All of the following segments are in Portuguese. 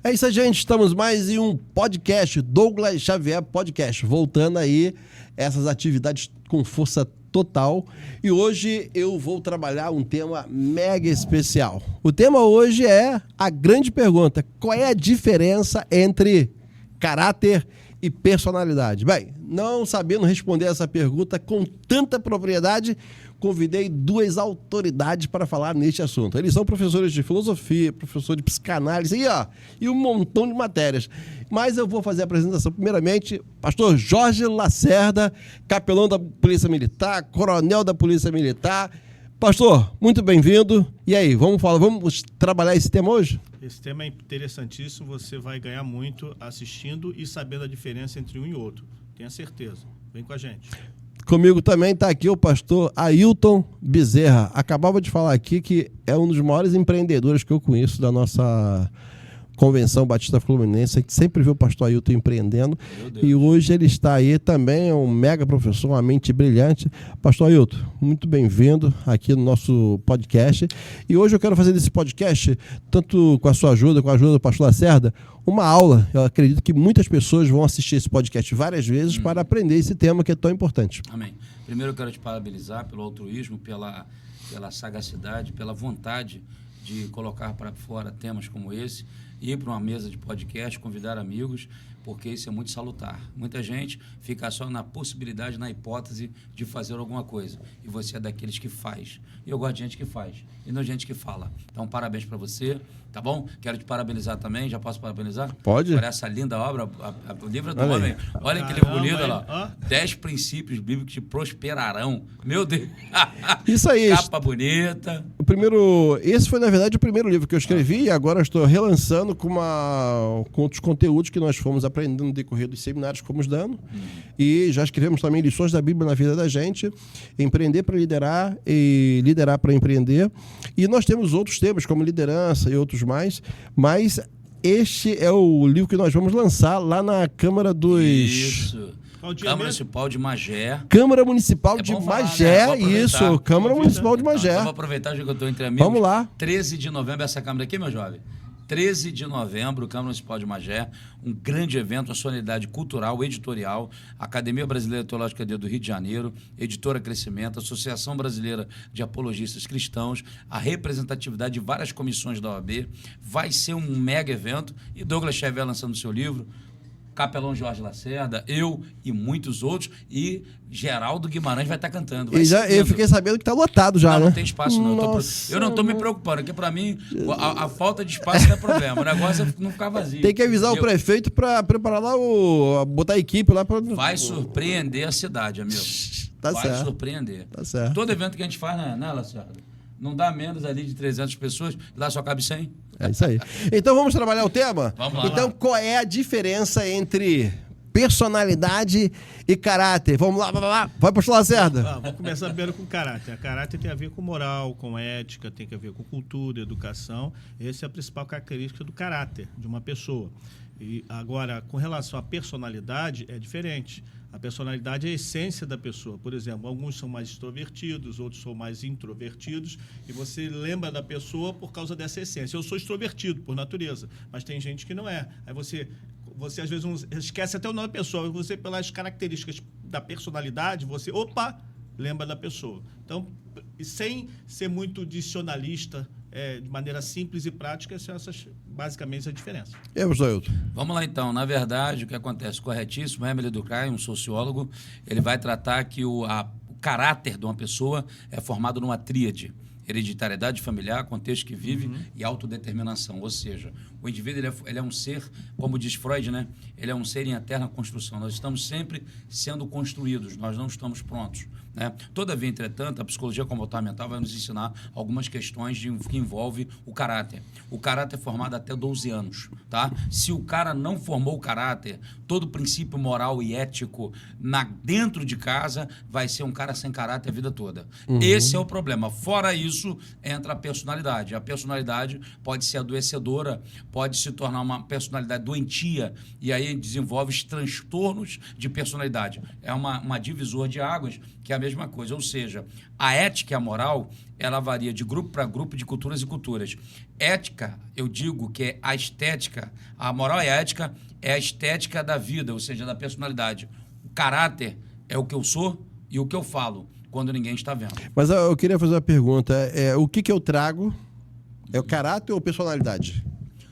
É isso aí, gente. Estamos mais em um podcast, Douglas Xavier Podcast. Voltando aí essas atividades com força total. E hoje eu vou trabalhar um tema mega especial. O tema hoje é a grande pergunta: qual é a diferença entre caráter e personalidade? Bem, não sabendo responder essa pergunta com tanta propriedade, convidei duas autoridades para falar neste assunto. Eles são professores de filosofia, professor de psicanálise e um montão de matérias. Mas eu vou fazer a apresentação primeiramente. Pastor Jorge Lacerda, capelão da Polícia Militar, coronel da Polícia Militar. Pastor, muito bem-vindo. E aí, vamos trabalhar esse tema hoje? Esse tema é interessantíssimo, você vai ganhar muito assistindo e sabendo a diferença entre um e outro. Tenha certeza. Vem com a gente. Comigo também está aqui o pastor Ailton Bezerra. Acabava de falar aqui que é um dos maiores empreendedores que eu conheço da nossa Convenção Batista Fluminense. A gente sempre viu o pastor Ailton empreendendo. E hoje ele está aí também, é um mega professor, uma mente brilhante. Pastor Ailton, muito bem-vindo aqui no nosso podcast. E hoje eu quero fazer desse podcast, tanto com a sua ajuda, com a ajuda do pastor Lacerda, uma aula. Eu acredito que muitas pessoas vão assistir esse podcast várias vezes para aprender esse tema que é tão importante. Amém. Primeiro eu quero te parabenizar pelo altruísmo, pela sagacidade, pela vontade de colocar para fora temas como esse, ir para uma mesa de podcast, convidar amigos, porque isso é muito salutar. Muita gente fica só na possibilidade, na hipótese de fazer alguma coisa. E você é daqueles que faz. E eu gosto de gente que faz, e não de gente que fala. Então, parabéns para você, tá bom? Quero te parabenizar também. Já posso parabenizar? Pode. Por essa linda obra, o livro do homem. Olha que livro bonito, olha lá. 10 princípios bíblicos que prosperarão. Meu Deus! Isso aí. Capa bonita. Esse foi, na verdade, o primeiro livro que eu escrevi, e agora estou relançando com outros conteúdos que nós fomos aprendendo no decorrer dos seminários que fomos dando. E já escrevemos também lições da Bíblia na vida da gente, empreender para liderar e liderar para empreender. E nós temos outros temas, como liderança e outros mais, mas este é o livro que nós vamos lançar lá na Câmara dos... Isso. Câmara Municipal de Magé. Câmara Municipal de Magé, falar, né? Isso, Câmara Municipal de Magé. Então, vou aproveitar já que eu estou entre amigos. Vamos lá. 13 de novembro, essa Câmara aqui, meu jovem. 13 de novembro, Câmara Municipal de Magé, um grande evento, uma solenidade cultural, editorial, Academia Brasileira Teológica do Rio de Janeiro, Editora Crescimento, Associação Brasileira de Apologistas Cristãos, a representatividade de várias comissões da OAB. Vai ser um mega evento, e Douglas Xavier lançando seu livro, Capelão Jorge Lacerda, eu e muitos outros, e Geraldo Guimarães vai estar cantando. Eu fiquei sabendo que está lotado já, né? Não tem espaço não. Eu não estou me preocupando, porque para mim a falta de espaço não é problema. O negócio é não ficar vazio. Tem que avisar o prefeito para preparar lá, botar a equipe lá para... Vai surpreender a cidade, amigo. Tá vai certo. Surpreender. Tá certo. Todo evento que a gente faz, né, Lacerda? Não dá menos ali de 300 pessoas, lá só cabe 100. É isso aí. Então vamos trabalhar o tema? Vamos lá. Então qual é a diferença entre personalidade e caráter? Vamos lá. Vai, pastor Lacerda. Vou começar primeiro com caráter. Caráter tem a ver com moral, com ética, tem a ver com cultura, educação. Essa é a principal característica do caráter de uma pessoa. E agora, com relação à personalidade, é diferente. A personalidade é a essência da pessoa. Por exemplo, alguns são mais extrovertidos, outros são mais introvertidos, e você lembra da pessoa por causa dessa essência. Eu sou extrovertido, por natureza, mas tem gente que não é. Aí você às vezes, esquece até o nome da pessoa. Você, pelas características da personalidade, você, lembra da pessoa. Então, sem ser muito dicionalista, de maneira simples e prática, são essas, basicamente, a diferença. Vamos lá, então. Na verdade, o que acontece? Corretíssimo, Emily Durkheim, um sociólogo, ele vai tratar que o caráter de uma pessoa é formado numa tríade: hereditariedade familiar, contexto que vive e autodeterminação. Ou seja, o indivíduo ele é um ser, como diz Freud, né? Ele é um ser em eterna construção. Nós estamos sempre sendo construídos, nós não estamos prontos, né? Todavia, entretanto, a psicologia comportamental vai nos ensinar algumas questões que envolvem o caráter. O caráter é formado até 12 anos, tá? Se o cara não formou o caráter, todo o princípio moral e ético dentro de casa, vai ser um cara sem caráter a vida toda. Esse é o problema. Fora isso, entra a personalidade. A personalidade pode ser adoecedora, pode se tornar uma personalidade doentia e aí desenvolve transtornos de personalidade. É uma divisor de águas, que é a mesma coisa. Ou seja, a ética e a moral, ela varia de grupo para grupo, de culturas e culturas. Ética, eu digo que é a estética, a moral e a ética é a estética da vida, ou seja, da personalidade. O caráter é o que eu sou e o que eu falo, quando ninguém está vendo. Mas eu queria fazer uma pergunta. O que eu trago? É o caráter ou personalidade?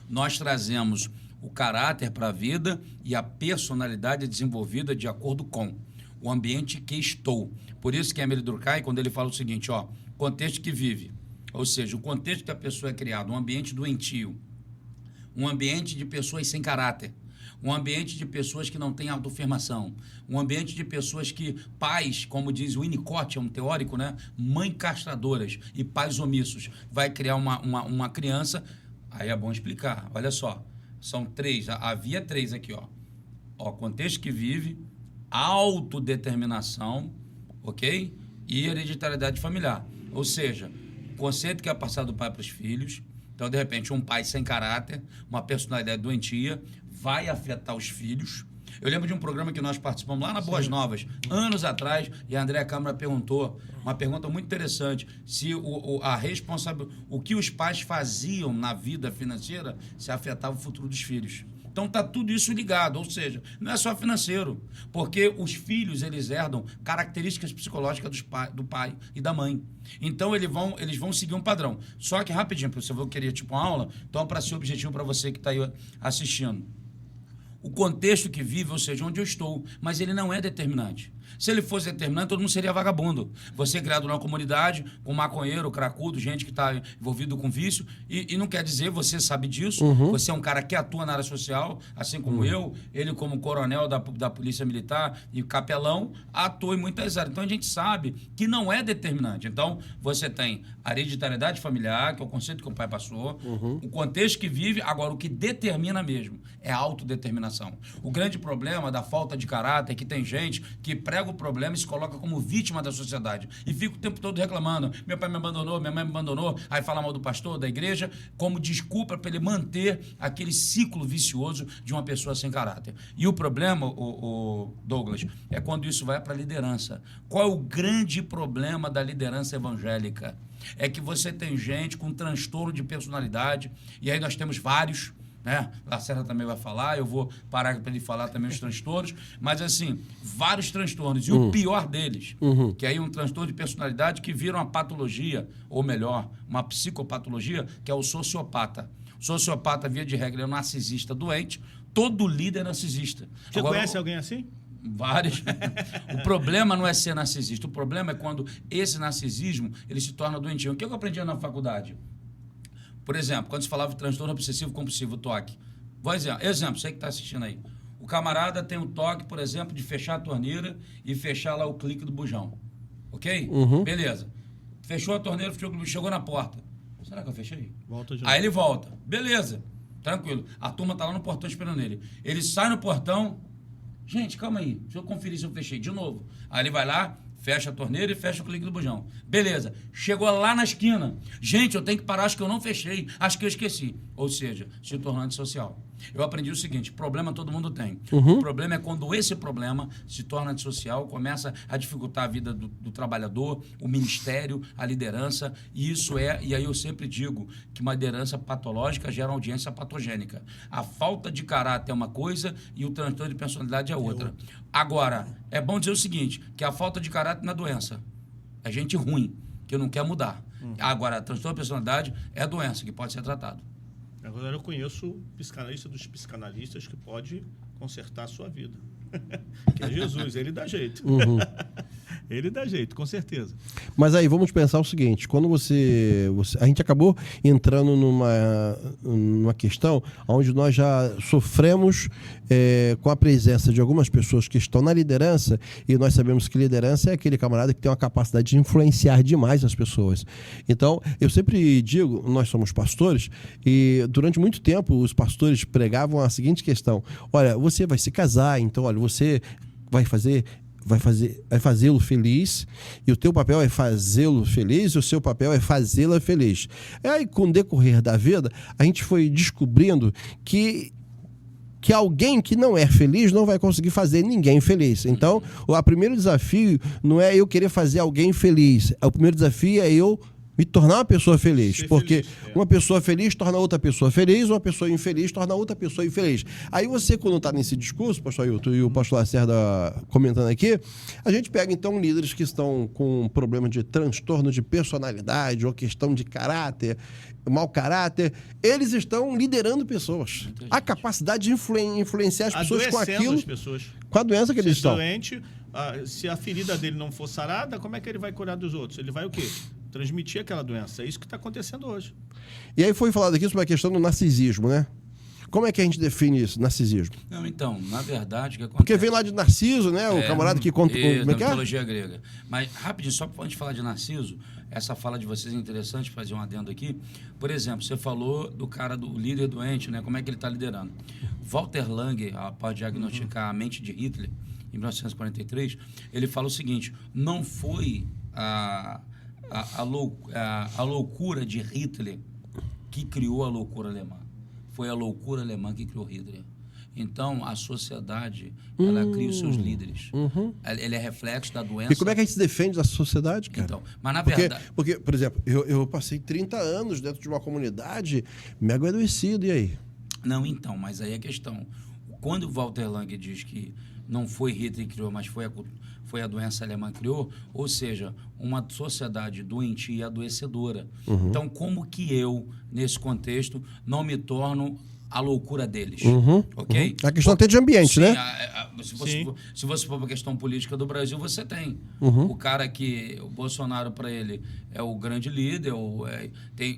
Nós trazemos o caráter para a vida e a personalidade é desenvolvida de acordo com o ambiente que estou. Por isso que Émile Durkheim, quando ele fala o seguinte, contexto que vive, ou seja, o contexto que a pessoa é criada, um ambiente doentio, um ambiente de pessoas sem caráter, um ambiente de pessoas que não têm autoafirmação, um ambiente de pessoas que, pais, como diz o Winnicott, é um teórico, né? Mães castradoras e pais omissos, vai criar uma criança, aí é bom explicar, olha só, são 3, havia 3 aqui, contexto que vive, autodeterminação, ok? E hereditariedade familiar, ou seja, o conceito que é passado do pai para os filhos. Então, de repente, um pai sem caráter, uma personalidade doentia, vai afetar os filhos. Eu lembro de um programa que nós participamos lá na Boas Novas, anos atrás, e a Andréa Câmara perguntou, uma pergunta muito interessante, se o que os pais faziam na vida financeira se afetava o futuro dos filhos. Então está tudo isso ligado, ou seja, não é só financeiro, porque os filhos, eles herdam características psicológicas do pai e da mãe. Então eles vão seguir um padrão. Só que rapidinho, se eu queria tipo uma aula, então para ser objetivo para você que está aí assistindo. O contexto que vive, ou seja, onde eu estou, mas ele não é determinante. Se ele fosse determinante, todo mundo seria vagabundo. Você é criado numa comunidade com maconheiro, cracudo, gente que está envolvido com vício, e não quer dizer, você sabe disso, você é um cara que atua na área social, assim como eu, ele como coronel da Polícia Militar e capelão, atua em muitas áreas. Então a gente sabe que não é determinante. Então você tem a hereditariedade familiar, que é o conceito que o pai passou, o contexto que vive, agora o que determina mesmo é a autodeterminação. O grande problema da falta de caráter é que tem gente que prega o problema e se coloca como vítima da sociedade. E fica o tempo todo reclamando. Meu pai me abandonou, minha mãe me abandonou. Aí fala mal do pastor, da igreja, como desculpa para ele manter aquele ciclo vicioso de uma pessoa sem caráter. E o problema, o Douglas, é quando isso vai para a liderança. Qual é o grande problema da liderança evangélica? É que você tem gente com transtorno de personalidade, e aí nós temos vários, né? Lacerda também vai falar, eu vou parar para ele falar também os transtornos, mas assim, vários transtornos, e o pior deles, que aí é um transtorno de personalidade que vira uma patologia, ou melhor, uma psicopatologia, que é o sociopata. O sociopata, via de regra, é um narcisista doente, todo líder é narcisista. Você conhece alguém assim? Vários. O problema não é ser narcisista, o problema é quando esse narcisismo ele se torna doentio. O que eu aprendi na faculdade? Por exemplo, quando se falava de transtorno obsessivo compulsivo, toque. Exemplo, você que está assistindo aí. O camarada tem um toque, por exemplo, de fechar a torneira e fechar lá o clique do bujão. Ok? Beleza. Fechou a torneira, chegou na porta. Será que eu fechei? Volta de Aí ele volta. Beleza. Tranquilo. A turma está lá no portão esperando ele. Ele sai no portão. Gente, calma aí. Deixa eu conferir se eu fechei de novo. Aí ele vai lá, fecha a torneira e fecha o clique do bujão. Beleza. Chegou lá na esquina. Gente, eu tenho que parar, acho que eu não fechei. Acho que eu esqueci. Ou seja, se tornou antissocial. Eu aprendi o seguinte, problema todo mundo tem. O problema é quando esse problema se torna antissocial, começa a dificultar a vida do trabalhador, o ministério, a liderança, e e aí eu sempre digo que uma liderança patológica gera uma audiência patogênica. A falta de caráter é uma coisa e o transtorno de personalidade é outra. Agora, é bom dizer o seguinte, que a falta de caráter não é doença. É gente ruim, que não quer mudar. Agora, transtorno de personalidade é doença, que pode ser tratado. Agora eu conheço o psicanalista dos psicanalistas que pode consertar a sua vida. Que é Jesus, ele dá jeito. Ele dá jeito, com certeza. Mas aí, vamos pensar o seguinte, quando a gente acabou entrando numa questão onde nós já sofremos com a presença de algumas pessoas que estão na liderança, e nós sabemos que liderança é aquele camarada que tem uma capacidade de influenciar demais as pessoas. Então, eu sempre digo, nós somos pastores, e durante muito tempo os pastores pregavam a seguinte questão: olha, você vai se casar, então, olha, você vai fazer vai fazê-lo feliz, e o teu papel é fazê-lo feliz, e o seu papel é fazê-la feliz. E aí, com o decorrer da vida, a gente foi descobrindo que alguém que não é feliz não vai conseguir fazer ninguém feliz. Então, o primeiro desafio não é eu querer fazer alguém feliz. O primeiro desafio é eu me tornar uma pessoa feliz. Porque uma pessoa feliz torna outra pessoa feliz, uma pessoa infeliz torna outra pessoa infeliz. Aí você, quando está nesse discurso, pastor Ailton e o pastor Lacerda comentando aqui, a gente pega, então, líderes que estão com problema de transtorno de personalidade ou questão de caráter, mau caráter, eles estão liderando pessoas. A capacidade de influenciar as pessoas com aquilo, as pessoas. Com a doença que eles estão. Doente, se a ferida dele não for sarada, como é que ele vai curar dos outros? Ele vai o quê? Transmitir aquela doença. É isso que está acontecendo hoje. E aí foi falado aqui sobre a questão do narcisismo, né? Como é que a gente define isso, narcisismo? Não, então, na verdade, o que acontece... Porque vem lá de Narciso, né? O camarada que conta... Como é que é? mitologia grega. Mas, rapidinho, só antes de falar de Narciso, essa fala de vocês é interessante, fazer um adendo aqui. Por exemplo, você falou do cara, do líder doente, né? Como é que ele está liderando. Walter Lange, após diagnosticar a mente de Hitler, em 1943, ele fala o seguinte, não foi a loucura de Hitler que criou a loucura alemã. Foi a loucura alemã que criou Hitler. Então, a sociedade, ela cria os seus líderes. Ele é reflexo da doença. E como é que a gente se defende da sociedade, cara? Então, mas na verdade... Porque, por exemplo, eu passei 30 anos dentro de uma comunidade mega adoecido, e aí? Não, então, mas aí a questão. Quando o Walter Lange diz que não foi Hitler que criou, mas foi a doença alemã que criou, ou seja, uma sociedade doentia e adoecedora. Então, como que eu, nesse contexto, não me torno a loucura deles? Ok? A questão até de ambiente, sim, né? Se você for para a questão política do Brasil, você tem. O cara que, o Bolsonaro, para ele, é o grande líder,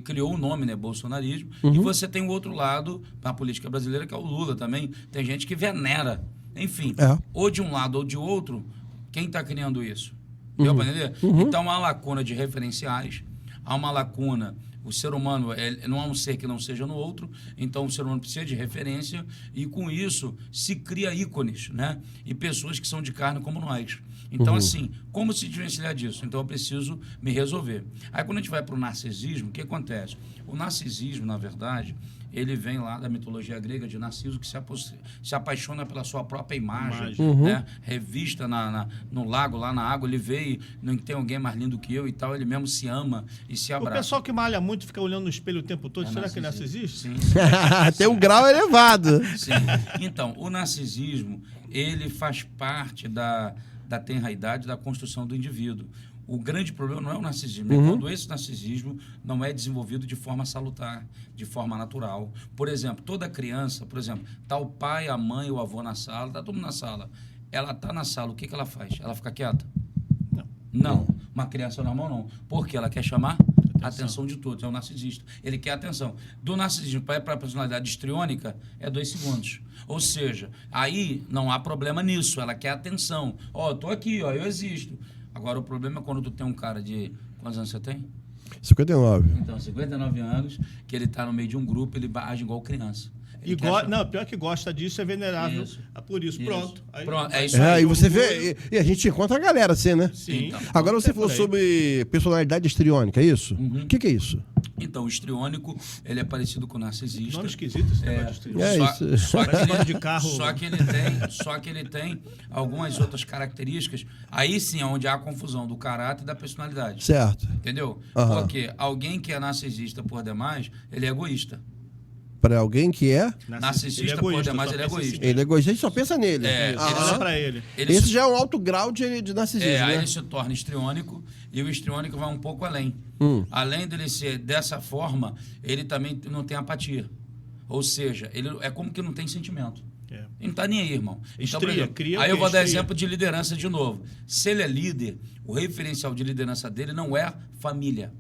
criou um nome, né? Bolsonarismo. E você tem o outro lado, na política brasileira, que é o Lula também. Tem gente que venera. Enfim, ou de um lado ou de outro, quem está criando isso? Deu para entender? Então, há uma lacuna de referenciais, há uma lacuna... O ser humano não é um ser que não seja no outro, então o ser humano precisa de referência e, com isso, se cria ícones, né? E pessoas que são de carne como nós. Então, assim, como se desvencilhar disso? Então, eu preciso me resolver. Aí, quando a gente vai para o narcisismo, o que acontece? O narcisismo, na verdade, ele vem lá da mitologia grega de Narciso, que se apaixona pela sua própria imagem. Né? Revista no lago, lá na água, ele vê e não tem alguém mais lindo que eu e tal, ele mesmo se ama e se abraça. O pessoal que malha muito fica olhando no espelho o tempo todo, será que narcisista? Sim. Tem um grau elevado. Sim. Então, o narcisismo, ele faz parte da tenra-idade, da construção do indivíduo. O grande problema não é o narcisismo, é quando esse narcisismo não é desenvolvido de forma salutar, de forma natural. Por exemplo, toda criança, está o pai, a mãe, o avô na sala, está todo mundo na sala. Ela está na sala, o que ela faz? Ela fica quieta? Não. Uma criança normal não. Porque ela quer chamar a atenção de todos. É o narcisista. Ele quer a atenção. Do narcisismo para a personalidade histriônica é 2 segundos. Ou seja, aí não há problema nisso. Ela quer a atenção. Ó, tô aqui, ó, eu existo. Agora, o problema é quando tu tem um cara de... Quantos anos você tem? 59. Então, 59 anos, que ele está no meio de um grupo, ele age igual criança. Não, pior que gosta disso, é venerável. Isso. Por isso. Pronto. É isso aí. E você vê... E a gente encontra a galera assim, né? Sim. Então, agora você falou sobre personalidade histriônica, é isso? O que é isso? Então, o histriônico, ele é parecido com o narcisista. Nome esquisito esse negócio de histriônico. Só que ele tem algumas outras características. Aí sim é onde há a confusão do caráter e da personalidade. Certo. Entendeu? Porque alguém que é narcisista por demais, ele é egoísta. Para alguém que é... Narcisista por demais, ele é egoísta. Ele é egoísta, a gente só pensa nele. Ele olha para ele. Esse já é um alto grau de narcisismo, né? Aí ele se torna histriônico e o histriônico vai um pouco além. Além dele ser dessa forma, ele também não tem apatia. Ou seja, ele é como que não tem sentimento. Ele não está nem aí, irmão. Então, por exemplo, aí eu vou dar exemplo de liderança de novo. Se ele é líder, o referencial de liderança dele não é família.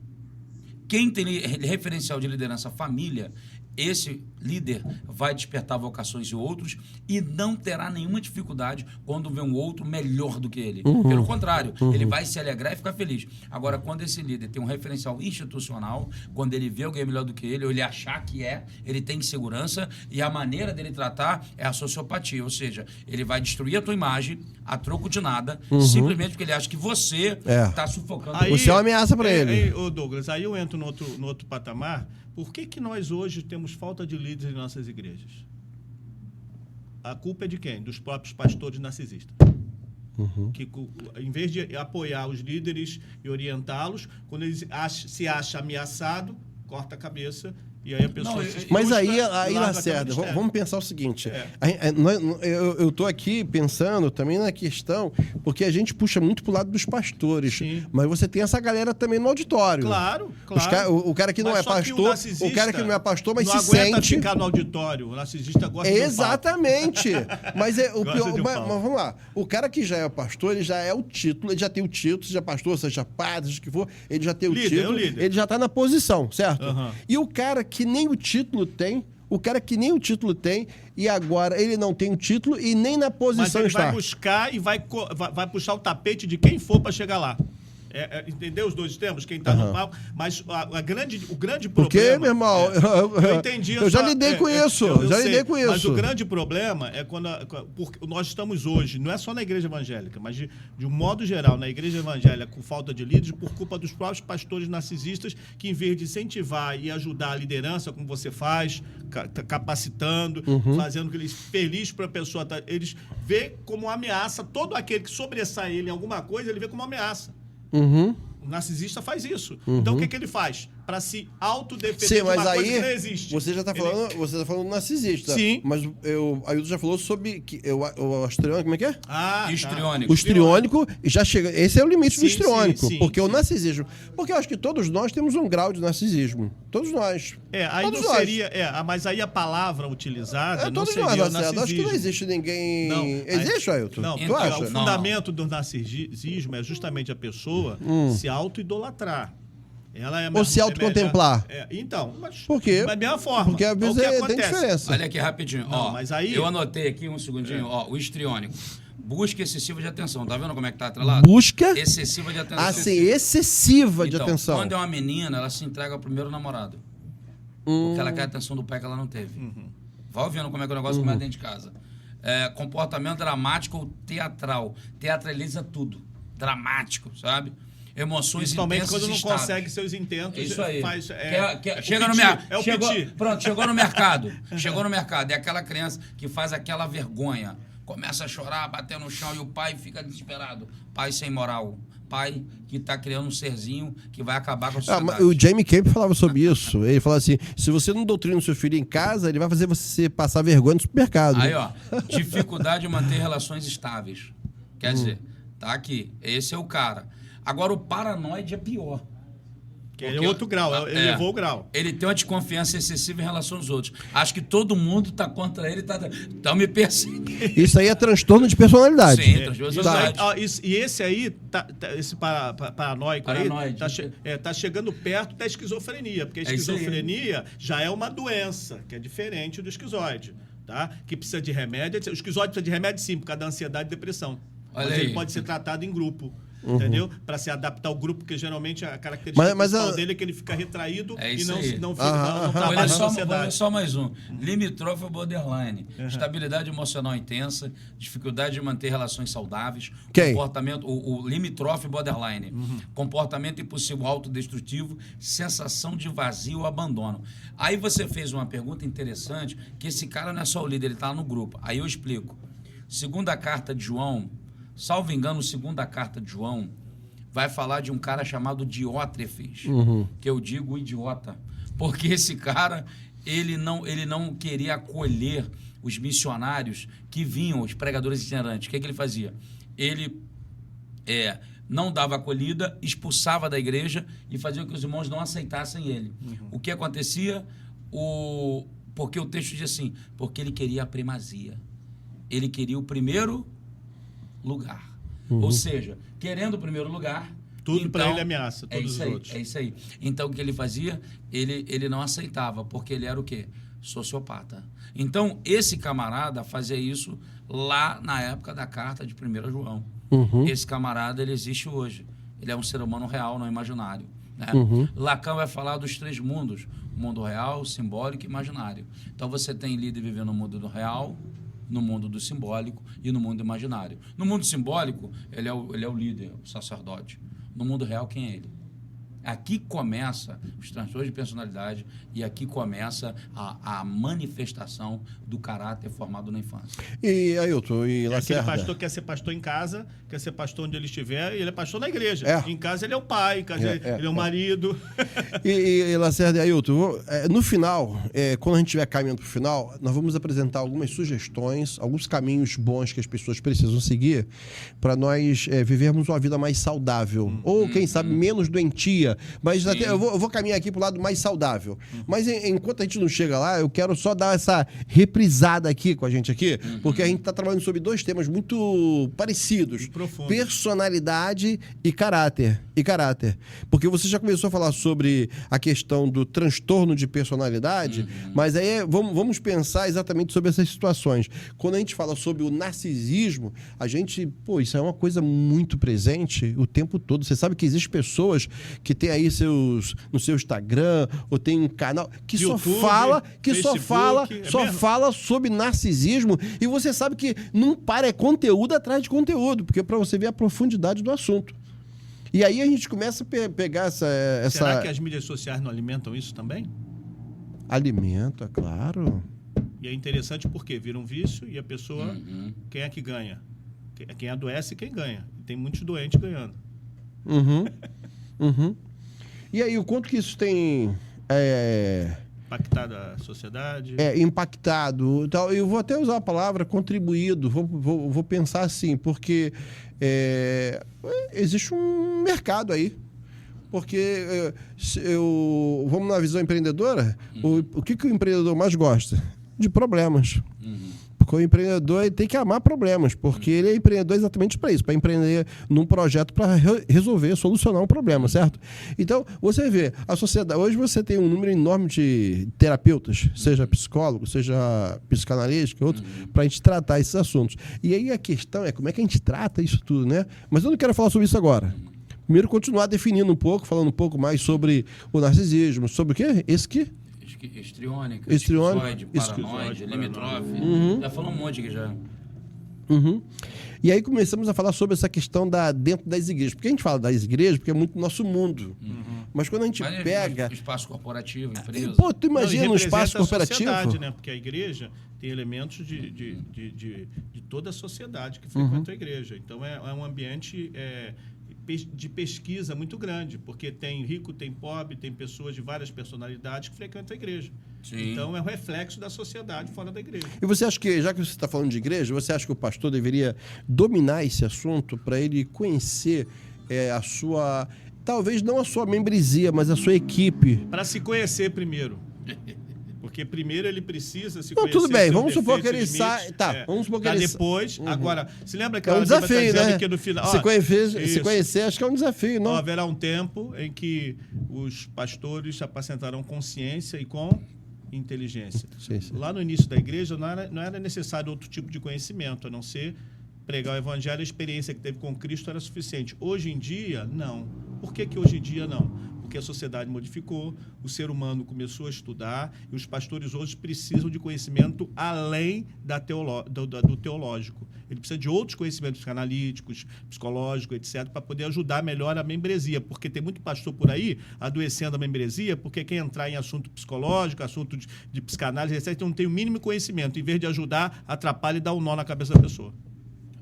Quem tem referencial de liderança família esse líder vai despertar vocações em outros e não terá nenhuma dificuldade quando vê um outro melhor do que ele. Pelo contrário, ele vai se alegrar e ficar feliz. Agora, quando esse líder tem um referencial institucional, quando ele vê alguém melhor do que ele, ou ele achar que ele tem insegurança, e a maneira dele tratar é a sociopatia, ou seja, ele vai destruir a tua imagem a troco de nada, simplesmente porque ele acha que você está sufocando. Você é uma ameaça para ele. Ô Douglas, aí eu entro no outro patamar. Por que nós hoje temos falta de líderes em nossas igrejas? A culpa é de quem? Dos próprios pastores narcisistas. Que, em vez de apoiar os líderes e orientá-los, quando eles se acham ameaçado, corta a cabeça e aí a pessoa se frustra. Mas aí Lacerda, vamos pensar o seguinte. Eu estou aqui pensando também na questão, porque a gente puxa muito pro lado dos pastores. Sim. Mas você tem essa galera também no auditório. Claro. O cara que não é pastor, o cara que não é pastor, mas não se aguenta sente... ficar no auditório. O narcisista gosta de Exatamente. Mas o Gosta pior, de um mas pau. vamos lá. O cara que já é pastor, ele já é o título, ele já tem o título, seja pastor, seja padre, seja o que for, ele já tem o Líder, título, é o líder. ele já está na posição, certo? Aham. E o cara que nem o título tem, e agora ele não tem o título e nem na Mas posição ele está. vai buscar e vai puxar o tapete de quem for para chegar lá. Entendeu os dois termos? Quem está no mal. Mas o grande problema... Porque, meu irmão, eu entendi. eu já lidei com isso. Lidei com isso. Mas o grande problema é quando porque nós estamos hoje, não é só na igreja evangélica, mas de um modo geral, na igreja evangélica, com falta de líderes, por culpa dos próprios pastores narcisistas, que em vez de incentivar e ajudar a liderança, como você faz, capacitando, fazendo que eles felizes para a pessoa, eles vê como uma ameaça. Todo aquele que sobressai ele em alguma coisa, ele vê como uma ameaça. O narcisista faz isso. Então, o que ele faz? Para se autodefender de uma coisa que não existe. Você já está falando narcisista. Sim. Mas o Ailton já falou sobre o histriônico, como é que é? Histriônico. O histriônico já chega. Esse é o limite do histriônico. Sim, porque o narcisismo. Porque eu acho que todos nós temos um grau de narcisismo. Todos nós. Aí todos não nós. seria. Mas aí a palavra utilizada não todos seria nós, o Lacerda. narcisismo. Acho que não existe ninguém. Não, Existe, Ailton? Não, Tu acha? o fundamento do narcisismo é justamente a pessoa se auto-idolatrar. Ela é Ou se autocontemplar. Então, mas Por quê? da mesma forma. Porque às vezes tem diferença. Olha aqui rapidinho. Não, mas aí... Eu anotei aqui um segundinho. O histriônico. Busca excessiva de atenção. Tá vendo como é que tá atrelado? Busca excessiva de atenção. excessiva de Então, atenção. quando é uma menina, ela se entrega ao primeiro namorado. Porque ela quer a atenção do pai que ela não teve. Vai ouvindo como é que o negócio começa dentro de casa. Comportamento dramático ou teatral. Teatraliza tudo. Dramático, sabe? Emoções Principalmente intensas quando não estáveis. consegue seus intentos. É isso aí. Chega no mercado. Pronto, chegou no mercado. Chegou no mercado. É aquela criança que faz aquela vergonha. Começa a chorar, bater no chão e o pai fica desesperado. Pai sem moral. Pai que está criando um serzinho que vai acabar com a sociedade. O Jamie Camp falava sobre isso. Ele falava assim, se você não doutrina o seu filho em casa, ele vai fazer você passar vergonha no supermercado. Aí, dificuldade de manter relações estáveis. Quer dizer, tá aqui. Esse é o cara. Agora, o paranoide é pior. Que é outro grau, ele levou o grau. Ele tem uma desconfiança excessiva em relação aos outros. Acho que todo mundo está contra ele, estão me perseguindo. Isso aí é transtorno de personalidade. Sim, transtorno de personalidade. E esse aí, esse paranoico aí, Paranoide. tá chegando perto da esquizofrenia, porque a esquizofrenia já é uma doença, que é diferente do esquizoide, tá? Que precisa de remédio. O esquizoide precisa de remédio sim, por causa da ansiedade e depressão. Mas ele pode ser tratado em grupo. Entendeu? Para se adaptar ao grupo, porque geralmente a característica principal dele é que ele fica retraído e não trabalha na sociedade. Olha só mais um. Limítrofe ou borderline. Estabilidade emocional intensa, dificuldade de manter relações saudáveis, comportamento, o limítrofe borderline, comportamento impulsivo autodestrutivo, sensação de vazio ou abandono. Aí você fez uma pergunta interessante, que esse cara não é só o líder, ele está no grupo. Aí eu explico. Segunda carta de João, salvo engano, segunda carta de João, vai falar de um cara chamado Diótrefes, que eu digo idiota, porque esse cara, ele não queria acolher os missionários que vinham, os pregadores itinerantes. O que ele fazia? Ele não dava acolhida, expulsava da igreja e fazia com que os irmãos não aceitassem ele. O que acontecia? Porque o texto diz assim, porque ele queria a primazia. Ele queria o primeiro lugar. Ou seja, querendo o primeiro lugar... Tudo então, para ele ameaça, todos os outros. É isso aí. Então, o que ele fazia? Ele não aceitava, porque ele era o quê? sociopata. Então, esse camarada fazia isso lá na época da carta de 1 João. Esse camarada, ele existe hoje. Ele é um ser humano real, não imaginário. Né? Lacan vai falar dos 3 mundos: o mundo real, simbólico e imaginário. Então, você tem líder vivendo no mundo do real, no mundo do simbólico e no mundo imaginário. No mundo simbólico, ele é o líder, o sacerdote. No mundo real, quem é ele? Aqui começa os transtornos de personalidade e aqui começa a manifestação do caráter formado na infância. E Ailton, e Aquele Lacerda? pastor quer ser pastor em casa, quer ser pastor onde ele estiver, e ele é pastor na igreja. É. Em casa ele é o pai, em casa ele é o marido. E Lacerda e Ailton, no final, quando a gente estiver caminhando para o final, nós vamos apresentar algumas sugestões, alguns caminhos bons que as pessoas precisam seguir para nós vivermos uma vida mais saudável. Ou, quem sabe, menos doentia. Mas até, eu vou caminhar aqui para o lado mais saudável. Mas enquanto a gente não chega lá, eu quero só dar essa reprisada aqui com a gente aqui, porque a gente está trabalhando sobre 2 temas muito parecidos. Profundo. Personalidade e caráter. Porque você já começou a falar sobre a questão do transtorno de personalidade, mas aí vamos pensar exatamente sobre essas situações. Quando a gente fala sobre o narcisismo, a gente, isso é uma coisa muito presente o tempo todo. Você sabe que existem pessoas que têm aí no seu Instagram, ou tem um canal que YouTube, só fala sobre narcisismo, e você sabe que não para, é conteúdo atrás de conteúdo, porque para você ver a profundidade do assunto. E aí a gente começa a pegar essa... Será que as mídias sociais não alimentam isso também? Alimenta, claro. E é interessante porque vira um vício e a pessoa, quem é que ganha? Quem adoece, quem ganha. E tem muitos doentes ganhando. E aí, o quanto que isso tem Impactado a sociedade. Impactado. Então, eu vou até usar a palavra contribuído. Vou pensar assim, porque existe um mercado aí. Porque vamos na visão empreendedora, o que o empreendedor mais gosta? De problemas. Porque o empreendedor ele tem que amar problemas, porque ele é empreendedor exatamente para isso, para empreender num projeto para resolver, solucionar um problema, certo? Então, você vê, a sociedade, hoje você tem um número enorme de terapeutas, seja psicólogo, seja psicanalista, outros, para a gente tratar esses assuntos. E aí a questão é como é que a gente trata isso tudo, né? Mas eu não quero falar sobre isso agora. Primeiro, continuar definindo um pouco, falando um pouco mais sobre o narcisismo, sobre o quê? Histriônica, Histriônica, paranoide, limítrofe. Já falou um monte aqui já. E aí começamos a falar sobre essa questão dentro das igrejas. Porque a gente fala das igrejas porque é muito nosso mundo. Mas quando a gente pega... Espaço corporativo, empresa. Pô, tu imagina um espaço corporativo? Sociedade, né? Porque a igreja tem elementos de toda a sociedade que frequenta a igreja. Então, é um ambiente... de pesquisa muito grande, porque tem rico, tem pobre, tem pessoas de várias personalidades que frequentam a igreja. Sim. Então, é um reflexo da sociedade fora da igreja. E você acha que, já que você está falando de igreja, você acha que o pastor deveria dominar esse assunto para ele conhecer a sua... Talvez não a sua membresia, mas a sua equipe? Para se conhecer primeiro. Porque primeiro ele precisa se conhecer. Tudo bem, vamos supor que ele sai. Vamos supor que ele depois. Agora, se lembra que é um desafio, né? Que no final, se conhecer, acho que é um desafio, não? Haverá um tempo em que os pastores apacentarão consciência e com inteligência. Sim. Lá no início da igreja não era necessário outro tipo de conhecimento, a não ser pregar o evangelho, a experiência que teve com Cristo era suficiente. Hoje em dia, não. Por que hoje em dia não? Porque a sociedade modificou, o ser humano começou a estudar e os pastores hoje precisam de conhecimento além do teológico. Ele precisa de outros conhecimentos psicanalíticos, psicológicos, etc., para poder ajudar melhor a membresia, porque tem muito pastor por aí adoecendo a membresia, porque quer entrar em assunto psicológico, assunto de psicanálise, etc., não tem o mínimo conhecimento. Em vez de ajudar, atrapalha e dá um nó na cabeça da pessoa.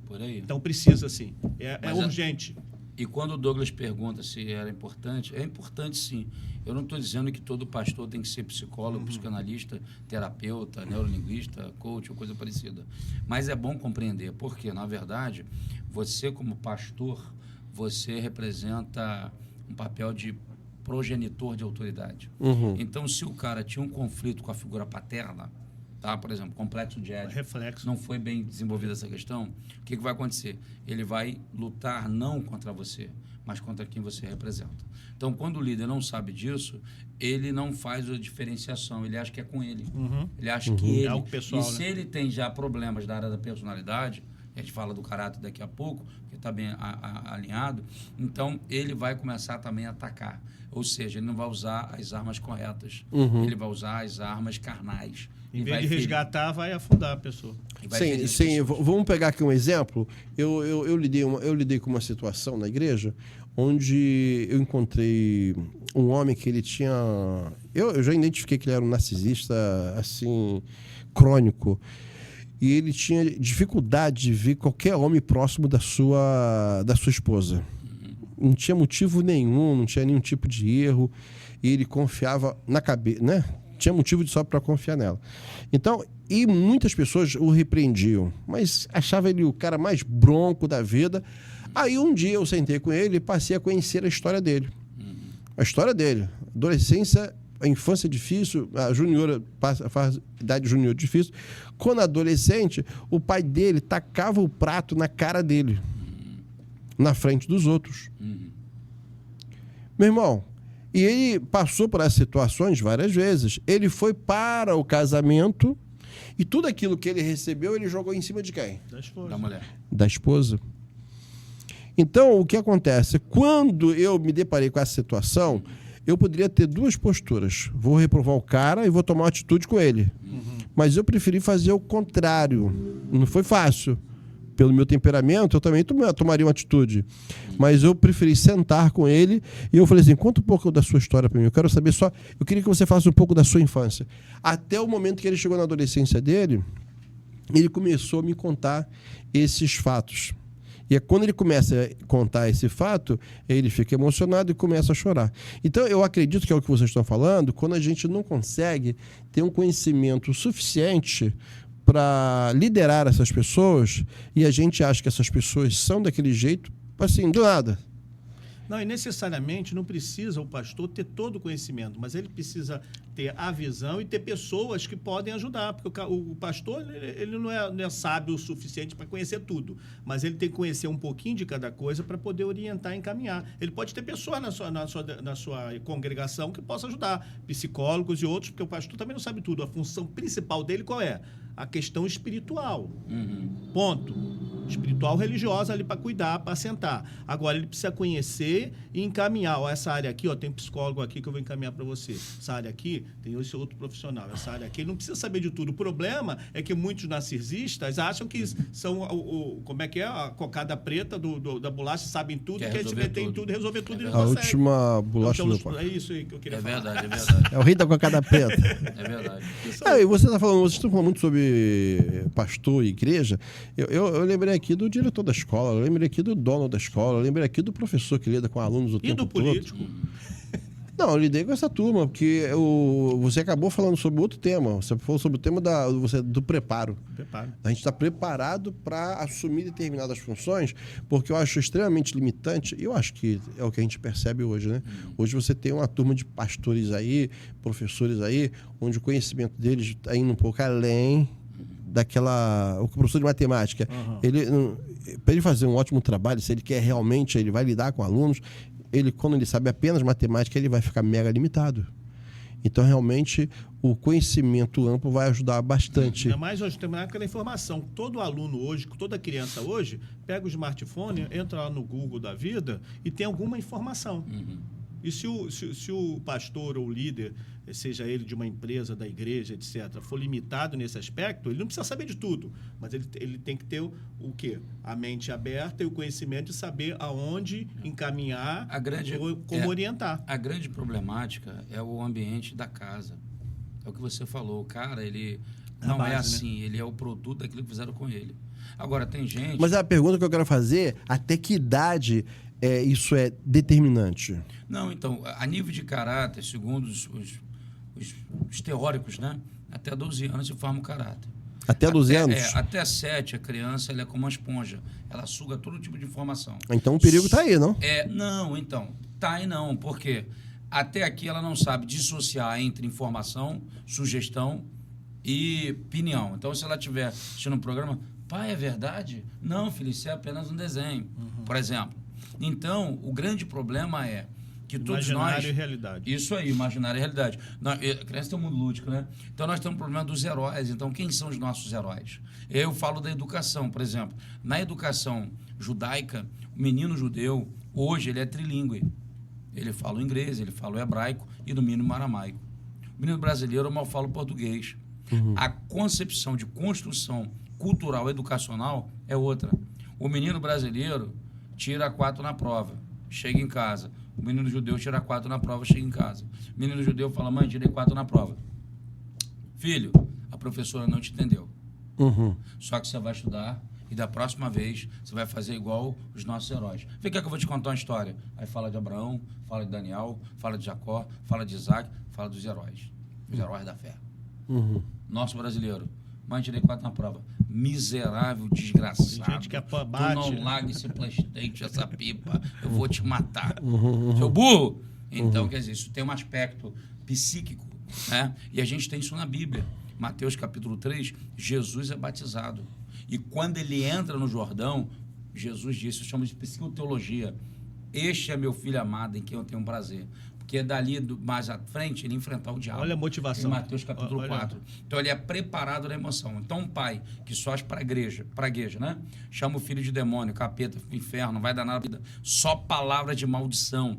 Por aí. Então precisa, sim. É urgente. E quando o Douglas pergunta se era importante, é importante sim. Eu não estou dizendo que todo pastor tem que ser psicólogo, psicanalista, terapeuta, neurolinguista, coach ou coisa parecida. Mas é bom compreender, porque, na verdade, você como pastor, você representa um papel de progenitor de autoridade. Então, se o cara tinha um conflito com a figura paterna, tá? Por exemplo, complexo de Édipo. Reflexo. Não foi bem desenvolvida essa questão. O que vai acontecer? Ele vai lutar não contra você, mas contra quem você representa. Então, quando o líder não sabe disso, ele não faz a diferenciação. Ele acha que é com ele. Ele acha que ele... É algo pessoal, e se né? ele tem já problemas da área da personalidade, a gente fala do caráter daqui a pouco, que está bem alinhado, então ele vai começar também a atacar. Ou seja, ele não vai usar as armas corretas. Ele vai usar as armas carnais. Em vez de resgatar, vai afundar a pessoa. Sim. Vamos pegar aqui um exemplo. Eu lidei com uma situação na igreja onde eu encontrei um homem que ele tinha... Eu já identifiquei que ele era um narcisista, assim, crônico. E ele tinha dificuldade de ver qualquer homem próximo da sua esposa. Não tinha motivo nenhum, não tinha nenhum tipo de erro. E ele confiava na cabeça, né? Tinha motivo de sobra para confiar nela. Então, e muitas pessoas o repreendiam, mas achava ele o cara mais bronco da vida. Aí um dia eu sentei com ele e passei a conhecer a história dele. A história dele. Adolescência, a infância difícil, a junior, a idade junior difícil. Quando adolescente, o pai dele tacava o prato na cara dele, na frente dos outros. Meu irmão, e ele passou por essas situações várias vezes. Ele foi para o casamento e tudo aquilo que ele recebeu, ele jogou em cima de quem? Da esposa. Da mulher. Da esposa. Então, o que acontece? Quando eu me deparei com essa situação, eu poderia ter duas posturas. Vou reprovar o cara e vou tomar uma atitude com ele. Mas eu preferi fazer o contrário. Não foi fácil. Pelo meu temperamento, eu também tomaria uma atitude. Mas eu preferi sentar com ele e eu falei assim, conta um pouco da sua história para mim. Eu quero saber só... Eu queria que você falasse um pouco da sua infância. Até o momento que ele chegou na adolescência dele, ele começou a me contar esses fatos. E é quando ele começa a contar esse fato, ele fica emocionado e começa a chorar. Então, eu acredito que é o que vocês estão falando, quando a gente não consegue ter um conhecimento suficiente para liderar essas pessoas e a gente acha que essas pessoas são daquele jeito, assim, do nada. Não, e necessariamente não precisa o pastor ter todo o conhecimento, mas ele precisa ter a visão e ter pessoas que podem ajudar, porque o pastor ele não é sábio o suficiente para conhecer tudo, mas ele tem que conhecer um pouquinho de cada coisa para poder orientar e encaminhar. Ele pode ter pessoas na sua congregação que possam ajudar, psicólogos e outros, porque o pastor também não sabe tudo. A função principal dele qual é? A questão espiritual. Ponto. Espiritual religiosa ali para cuidar, para sentar. Agora, ele precisa conhecer e encaminhar. Ó, essa área aqui, ó, tem um psicólogo aqui que eu vou encaminhar para você. Essa área aqui tem esse outro profissional. Essa área aqui, ele não precisa saber de tudo. O problema é que muitos narcisistas acham que são como é que é? A cocada preta da bolacha, sabem tudo, que a gente meter em tudo e resolver tudo e não A consegue. última bolacha do pão. É isso aí que eu queria falar. É verdade. É o rei da cocada preta. É verdade. E vocês estão falando muito sobre pastor e igreja. Eu lembrei aqui do diretor da escola, eu lembrei aqui do dono da escola, eu lembrei aqui do professor que lida com alunos o tempo todo. E do político. Não, eu lidei com essa turma, porque você acabou falando sobre outro tema. Você falou sobre o tema do preparo. A gente está preparado para assumir determinadas funções, porque eu acho extremamente limitante, e eu acho que é o que a gente percebe hoje, né? Hoje você tem uma turma de pastores aí, professores aí, onde o conhecimento deles está indo um pouco além o professor de matemática. Para ele fazer um ótimo trabalho, se ele quer realmente, ele vai lidar com alunos, quando ele sabe apenas matemática, ele vai ficar mega limitado. Então, realmente, o conhecimento amplo vai ajudar bastante. Ainda mais hoje, tem aquela informação. Todo aluno hoje, toda criança hoje, pega o smartphone, entra lá no Google da vida e tem alguma informação. E se o pastor ou o líder, seja ele de uma empresa, da igreja, etc., for limitado nesse aspecto, ele não precisa saber de tudo, mas ele tem que ter o quê? A mente aberta e o conhecimento de saber aonde encaminhar, como orientar. A grande problemática é o ambiente da casa. É o que você falou. O cara, ele não é assim, né? Ele é o produto daquilo que fizeram com ele. Agora, tem gente... Mas a pergunta que eu quero fazer, até que idade isso é determinante? Não, então, a nível de caráter, segundo os teóricos, né? Até 12 anos se forma o caráter. Até 12 anos? Até 7, a criança ela é como uma esponja. Ela suga todo tipo de informação. Então o perigo está aí, não? Não, então. Está aí não, porque até aqui ela não sabe dissociar entre informação, sugestão e opinião. Então, se ela estiver assistindo um programa, pai, é verdade? Não, filho, isso é apenas um desenho, por exemplo. Então, o grande problema é que todos nós... Imaginário e realidade. Isso aí, imaginário e realidade. A criança tem um mundo lúdico, né? Então, nós temos um problema dos heróis. Então, quem são os nossos heróis? Eu falo da educação, por exemplo. Na educação judaica, o menino judeu, hoje, ele é trilíngue. Ele fala o inglês, ele fala o hebraico e, no mínimo, o aramaico. O menino brasileiro mal fala o português. A concepção de construção cultural, educacional, é outra. O menino brasileiro tira 4 na prova, chega em casa. O menino judeu tira 4 na prova, chega em casa. O menino judeu fala, mãe, tirei 4 na prova. Filho, a professora não te entendeu. Só que você vai estudar e da próxima vez você vai fazer igual os nossos heróis. Vem cá que eu vou te contar uma história. Aí fala de Abraão, fala de Daniel, fala de Jacó, fala de Isaac, fala dos heróis. Os heróis da fé. Nosso brasileiro. Mãe, tirei 4 na prova. Miserável, desgraçado. Gente que Tu bate. não larga esse PlayStation, essa pipa. Eu vou te matar. Seu burro! Então, quer dizer, isso tem um aspecto psíquico, né? E a gente tem isso na Bíblia. Mateus capítulo 3, Jesus é batizado. E quando ele entra no Jordão, Jesus disse, eu chamo de psicoteologia, este é meu filho amado em quem eu tenho prazer. Porque é dali mais à frente ele enfrentar o diabo. Olha a motivação. Em Mateus capítulo 4. Então ele é preparado na emoção. Então um pai que só pragueja, né? Chama o filho de demônio, capeta, inferno, vai dar nada. Só palavra de maldição.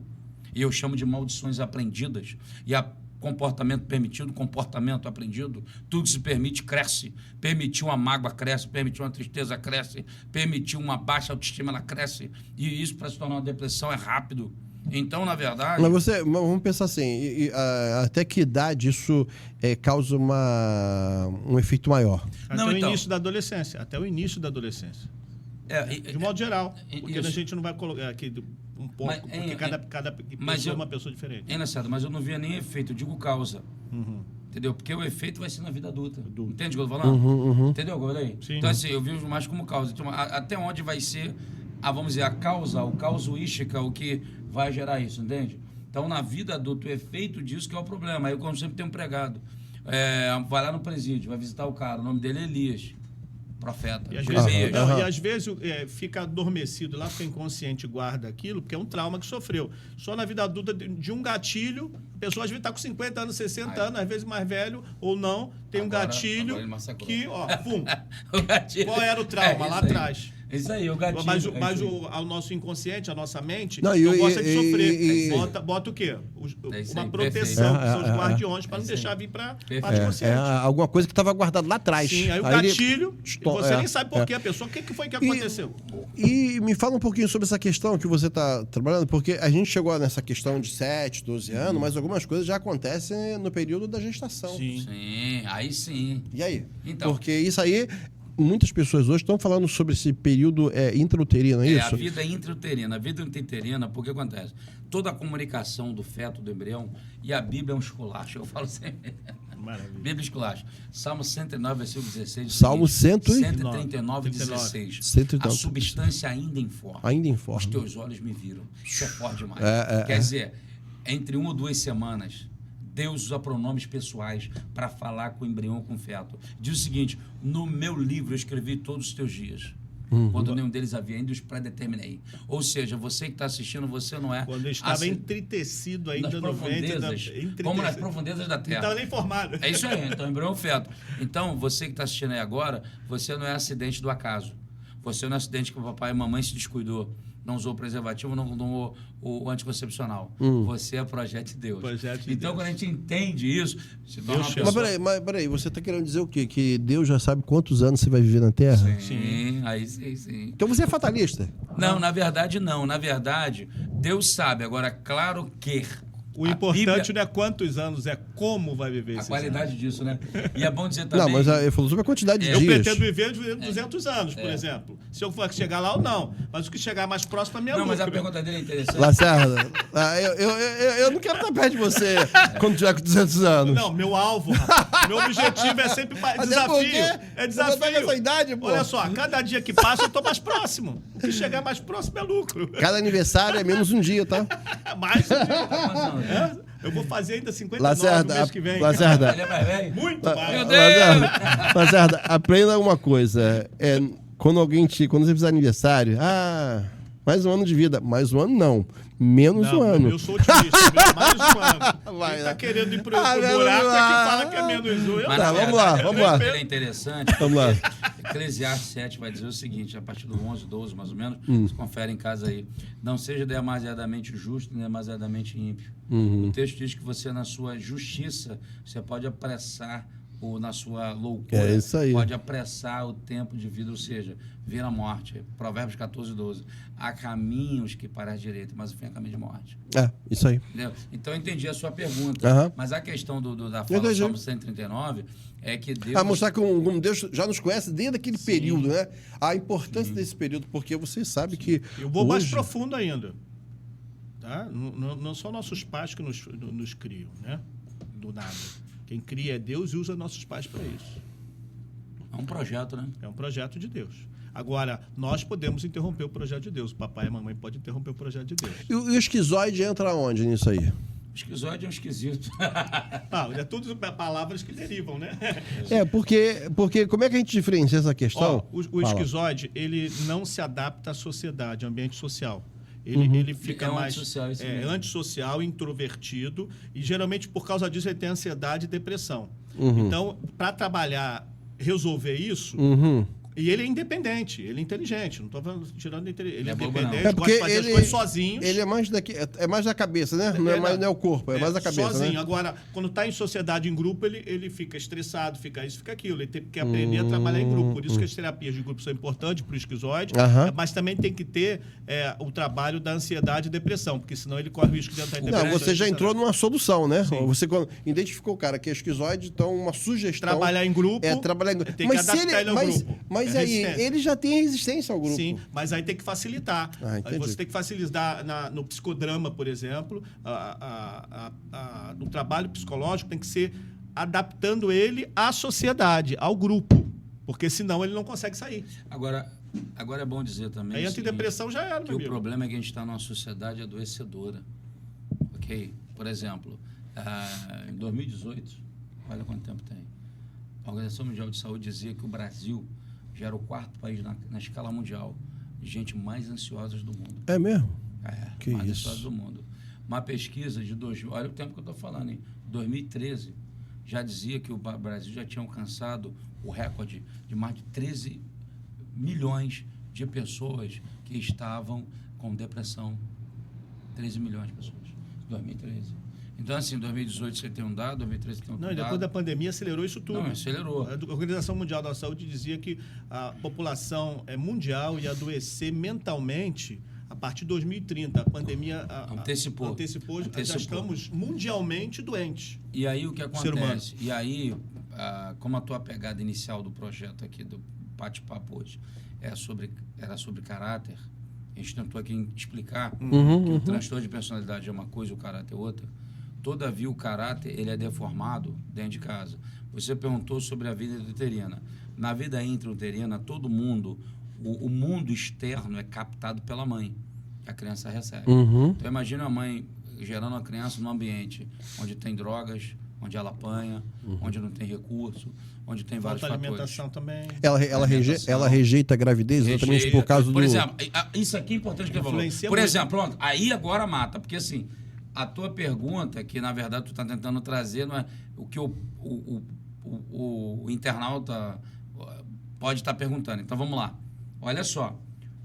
E eu chamo de maldições aprendidas. E a comportamento permitido, comportamento aprendido, tudo se permite, cresce. Permitiu uma mágoa, cresce. Permitiu uma tristeza, cresce. Permitiu uma baixa autoestima, ela cresce. E isso, para se tornar uma depressão, é rápido. Então, na verdade... Mas vamos pensar assim, até que idade isso causa um efeito maior? Até o início da adolescência. Até o início da adolescência. De modo geral. Porque a gente não vai colocar aqui um pouco, porque cada pessoa é uma pessoa diferente. É engraçado, mas eu não via nem efeito, eu digo causa. Entendeu? Porque o efeito vai ser na vida adulta. Entende o que eu tô falando? Entendeu, Gordei? Então, assim, eu vejo mais como causa. Então, até onde vai ser, vamos dizer, a causa, o causuística, o que vai gerar isso, entende? Então, na vida adulta, o efeito disso que é o problema. Aí eu, como sempre, tenho um pregado. Vai lá no presídio, vai visitar o cara, o nome dele é Elias, profeta. E às vezes fica adormecido lá, fica inconsciente, guarda aquilo, porque é um trauma que sofreu. Só na vida adulta, de um gatilho, a pessoa às vezes está com 50 anos, 60 anos, às vezes mais velho ou não, tem um gatilho que, pum. O gatilho. Qual era o trauma lá atrás? Isso aí, o gatilho. Mas o nosso inconsciente, a nossa mente, não gosta de sofrer. Bota o quê? Uma proteção para os seus guardiões para não deixar vir para a parte consciente. Alguma coisa que estava guardada lá atrás. Sim, aí o gatilho, você nem sabe por quê a pessoa. O que foi que aconteceu? E me fala um pouquinho sobre essa questão que você está trabalhando, porque a gente chegou nessa questão de 7, 12 anos, mas algumas coisas já acontecem no período da gestação. Sim, aí sim. E aí? Então, porque isso aí... Muitas pessoas hoje estão falando sobre esse período intrauterino, é isso? A vida é intrauterina. A vida intrauterina, porque acontece? Toda a comunicação do feto, do embrião, e a Bíblia é um esculacho. Eu falo sempre. Maravilha. Bíblia esculacho. Salmo 109, versículo 16. Salmo 139, 16. 139. A substância ainda informa. Ainda informa. Os teus olhos me viram. Isso é forte demais. Quer dizer, entre 1 ou 2 semanas... Deus usa pronomes pessoais para falar com o embrião, com o feto. Diz o seguinte, no meu livro eu escrevi todos os teus dias. Quando nenhum deles havia, ainda os predeterminei. Ou seja, você que está assistindo, você não é... Quando eu estava entretecido ainda no ventre... Como nas profundezas da terra. Não estava nem formado. É isso aí, então embrião é um feto. Então, você que está assistindo aí agora, você não é acidente do acaso. Você não é acidente que o papai e a mamãe se descuidou. Não usou o preservativo, não usou o anticoncepcional. Você é projeto de Deus. Então, quando a gente entende isso, se torna uma pessoa... Mas peraí, você está querendo dizer o quê? Que Deus já sabe quantos anos você vai viver na Terra? Sim, aí sim. Então você é fatalista? Não, na verdade, não. Na verdade, Deus sabe. Agora, claro que... O importante não é quantos anos, é como vai viver a qualidade disso, né? E é bom dizer também... Não, mas ele falou sobre a quantidade de dias. Eu pretendo viver 200 anos, por exemplo. Se eu for chegar lá ou não. Mas o que chegar mais próximo é minha lucro. Mas a pergunta dele é interessante. Lacerda, eu não quero estar perto de você quando tiver com 200 anos. Não, meu alvo, meu objetivo é sempre desafio. É desafio. Essa idade, pô. Olha só, cada dia que passa eu tô mais próximo. O que chegar mais próximo é lucro. Cada aniversário é menos um dia, tá? Mais um dia. Eu vou fazer ainda 59 Lacerda, no mês que vem. Lacerda, Ele é mais velho? Muito mais. Meu Deus! Lacerda, aprenda uma coisa. Quando você fizer aniversário, mais um ano de vida. Mais um ano não. Menos um ano. Eu sou otimista. Mais um ano. Vai, Quem né? tá querendo ir pro buraco menos é que um. fala que é menos um. Mas, Tá, na vamos verdade, lá, vamos lá. Ele é interessante. Vamos lá. Eclesiastes 7 vai dizer o seguinte, a partir do 11, 12, mais ou menos, você confere em casa aí. Não seja demasiadamente justo, nem demasiadamente ímpio. O texto diz que você, na sua justiça, você pode apressar, ou na sua loucura, É isso aí. pode apressar o tempo de vida, ou seja, vir a morte. Provérbios 14, 12. Há caminhos que parecem direito, mas o fim é caminho de morte. Isso aí. Entendeu? Então, eu entendi a sua pergunta. Aham. Mas a questão da fala do Salmo 139 é que Deus... Mostrar que como Deus já nos conhece desde aquele período, né? A importância desse período, porque você sabe que Eu vou mais hoje... profundo ainda. Tá? Não são nossos pais que nos criam, né? Do nada. Quem cria é Deus e usa nossos pais para isso. É um projeto, né? É um projeto de Deus. Agora, nós podemos interromper o projeto de Deus. O papai e a mamãe podem interromper o projeto de Deus. E o esquizoide entra onde nisso aí? Esquizoide é um esquisito. É tudo palavras que derivam, né? Porque como é que a gente diferencia essa questão? O Fala. esquizoide, ele não se adapta à sociedade, ao ambiente social. Ele fica É um mais antissocial, isso mesmo. antissocial, introvertido, e geralmente por causa disso ele tem ansiedade e depressão. Então, para trabalhar, resolver isso, e ele é independente, ele é inteligente, não estou tirando ele é bobo, independente, não. gosta de fazer as coisas sozinho. Ele é mais mais da cabeça, né? Não é o corpo, é mais da cabeça, sozinho. né? Agora, quando está em sociedade, em grupo, ele fica estressado, fica isso, fica aquilo. Ele tem que aprender a trabalhar em grupo. Por isso que as terapias de grupo são importantes para o esquizoide, mas também tem que ter o trabalho da ansiedade e depressão, porque senão ele corre o risco de entrar em depressão. Não, você já entrou numa solução, né? Sim. Você quando identificou o cara que é esquizoide, então uma sugestão... Trabalhar em grupo. Trabalhar em grupo. Tem que adaptar ele ao grupo. Mas É aí, resistência. ele já tem resistência ao grupo. Sim, mas aí tem que facilitar. Aí Você tem que facilitar no psicodrama, por exemplo, no trabalho psicológico tem que ser adaptando ele à sociedade, ao grupo, porque senão ele não consegue sair. Agora é bom dizer também Aí o antidepressão já era, que meu o amigo. problema é que a gente está numa sociedade adoecedora. Ok? Por exemplo, em 2018, olha quanto tempo tem, a Organização Mundial de Saúde dizia que o Brasil já era o 4º país na escala mundial de gente mais ansiosa do mundo. É mesmo? Que mais isso. ansiosa do mundo. Uma pesquisa de 2000, olha o tempo que eu estou falando, em 2013, já dizia que o Brasil já tinha alcançado o recorde de mais de 13 milhões de pessoas que estavam com depressão. 13 milhões de pessoas. 2013. Então, assim, em 2018 você tem um dado, 2013 tem outro Não, e depois da dado. pandemia acelerou isso tudo. Não, acelerou. A Organização Mundial da Saúde dizia que a população mundial ia adoecer mentalmente a partir de 2030. A pandemia antecipou. Já estamos mundialmente doentes. E aí o que Ser humano. acontece? E aí, como a tua pegada inicial do projeto aqui, do bate-papo hoje, era sobre caráter, a gente tentou aqui explicar que o transtorno de personalidade é uma coisa e o caráter é outra. Todavia, o caráter ele é deformado dentro de casa. Você perguntou sobre a vida intrauterina. Na vida intrauterina, todo mundo, o mundo externo é captado pela mãe, que a criança recebe. Então, imagina a mãe gerando uma criança num ambiente onde tem drogas, onde ela apanha, onde não tem recurso, onde tem vários Falta fatores. alimentação também. Ela rejeita a gravidez exatamente por causa Por do... exemplo, isso aqui é importante que ele falou. Influencia Por muito. exemplo, pronto, aí agora mata, porque assim, a tua pergunta, que na verdade tu está tentando trazer, não é o que o internauta pode estar perguntando. Então vamos lá. Olha só,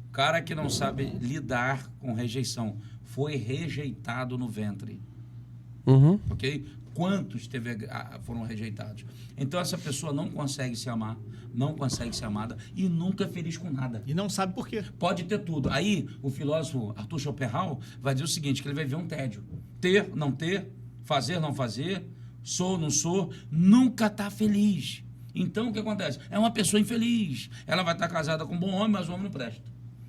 o cara que não sabe lidar com rejeição foi rejeitado no ventre. Ok? Quantos foram rejeitados? Então essa pessoa não consegue se amar, não consegue ser amada e nunca é feliz com nada. E não sabe por quê. Pode ter tudo. Aí o filósofo Arthur Schopenhauer vai dizer o seguinte, que ele vai ver um tédio. Ter, não ter, fazer, não fazer, sou, não sou, nunca está feliz. Então o que acontece? É uma pessoa infeliz. Ela vai estar casada com um bom homem, mas o homem não presta.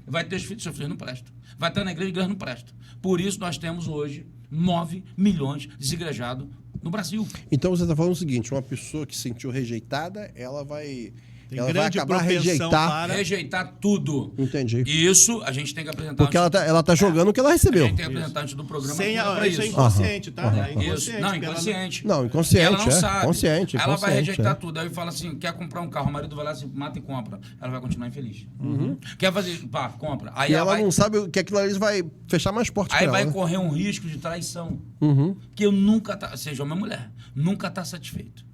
Vai ter os filhos, seus filhos não prestam. Vai estar na igreja, a igreja não presta. Por isso nós temos hoje 9 milhões de desigrejados no Brasil. Então você está falando o seguinte, uma pessoa que se sentiu rejeitada, ela vai Tem ela vai grande acabar a propensão rejeitar. para... Rejeitar tudo. Entendi. E isso a gente tem que apresentar. Porque ela tá jogando o que ela recebeu. A gente tem que apresentar antes do programa. Sem pra isso é isso. inconsciente, tá? É Isso. inconsciente. Não, porque ela inconsciente. Não, inconsciente, Ela não é. sabe. Consciente, Ela vai inconsciente, rejeitar é. tudo. Aí fala assim, quer comprar um carro, o marido vai lá, se mata e compra. Ela vai continuar infeliz. Quer fazer, pá, compra. Aí E ela ela vai, não sabe que aquilo ali vai fechar mais portas aí pra vai ela. Né? correr um risco de traição. Que eu nunca, seja uma mulher, nunca tá satisfeito.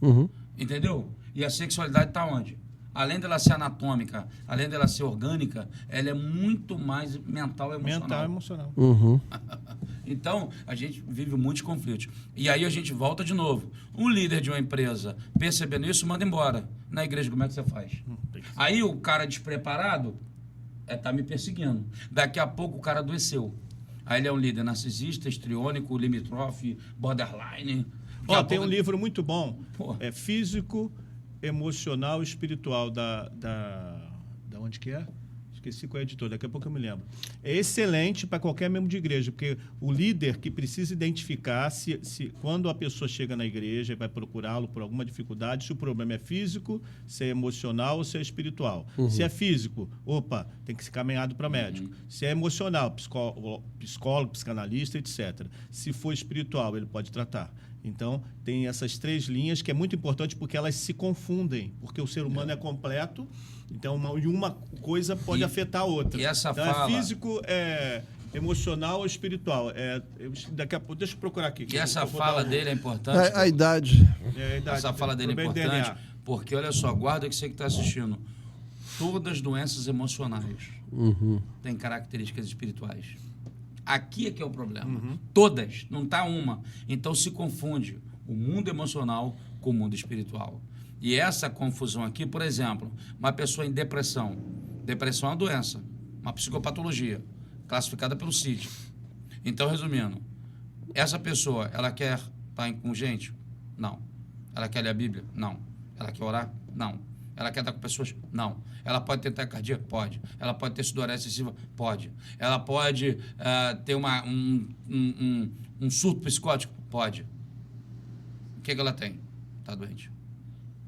Entendeu? E a sexualidade tá onde? Além dela ser anatômica, além dela ser orgânica, ela é muito mais mental e emocional. Mental e emocional. Então, a gente vive muitos conflitos. E aí a gente volta de novo. Um líder de uma empresa, percebendo isso, manda embora. Na igreja, como é que você faz? Aí o cara despreparado tá me perseguindo. Daqui a pouco o cara adoeceu. Aí ele é um líder narcisista, histriônico, limítrofe, borderline. Ó, tem um livro muito bom. Pô. É Físico, Emocional e Espiritual da onde que é? Esqueci qual é a editora, daqui a pouco eu me lembro. É excelente para qualquer membro de igreja, porque o líder que precisa identificar se quando a pessoa chega na igreja e vai procurá-lo por alguma dificuldade, se o problema é físico, se é emocional ou se é espiritual. Se é físico, opa, tem que ser caminhado para médico. Se é emocional, psicólogo, psicanalista, etc. Se for espiritual, ele pode tratar. Então, tem essas 3 linhas que é muito importante porque elas se confundem, porque o ser humano é completo, então uma coisa pode afetar a outra. E essa então, fala... é físico, é emocional ou espiritual. Daqui a pouco, deixa eu procurar aqui. E essa fala dele é importante. A idade. A idade, Essa fala dele é problema importante, DNA. porque, olha só, guarda que você que está assistindo. Todas as doenças emocionais têm características espirituais. Aqui é que é o problema. Todas, não está uma. Então se confunde o mundo emocional com o mundo espiritual. E essa confusão aqui, por exemplo, uma pessoa em depressão. Depressão é uma doença, uma psicopatologia, classificada pelo CID. Então, resumindo, essa pessoa, ela quer estar com gente? Não. Ela quer ler a Bíblia? Não. Ela quer orar? Não. Ela quer estar com pessoas? Não. Ela pode ter taquicardia? Pode. Ela pode ter sudorese excessiva? Pode. Ela pode ter um surto psicótico? Pode. O que ela tem? Está doente.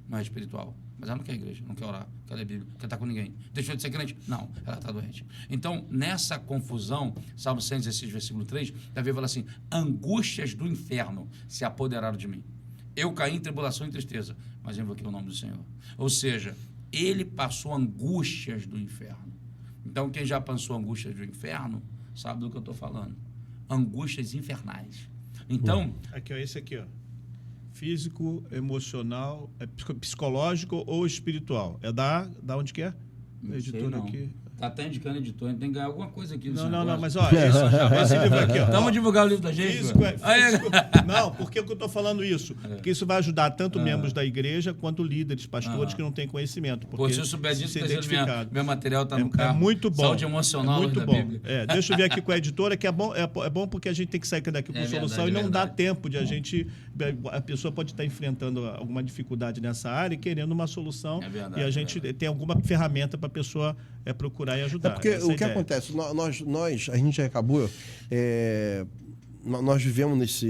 Não é espiritual. Mas ela não quer igreja, não quer orar, não quer ler Bíblia, não quer estar com ninguém. Deixou de ser crente? Não, ela está doente. Então, nessa confusão, Salmo 116, versículo 3, Davi fala assim, angústias do inferno se apoderaram de mim. Eu caí em tribulação e tristeza, mas invoquei o nome do Senhor. Ou seja, ele passou angústias do inferno. Então, quem já passou angústias do inferno, sabe do que eu estou falando. Angústias infernais. Então... Aqui, ó, esse aqui, ó. Físico, emocional, psicológico ou espiritual. É da onde que é? A editora aqui. Tá até indicando editor, a gente tem que ganhar alguma coisa aqui. Não, mas ó, esse livro aqui, ó. Vamos divulgar o livro da gente? Físico. Não, por que eu estou falando isso? Porque isso vai ajudar tanto membros da igreja quanto líderes, pastores que não têm conhecimento. Pô, se eu souber disso, meu material está no É carro. muito bom. Saúde emocional é muito da bom. Bíblia. Deixa eu ver aqui com a editora, que é bom porque a gente tem que sair daqui com solução e não dá tempo de a gente... A pessoa pode estar enfrentando alguma dificuldade nessa área e querendo uma solução. E a gente tem alguma ferramenta para a pessoa procurar e ajudar. É porque o que acontece, a gente acabou, nós vivemos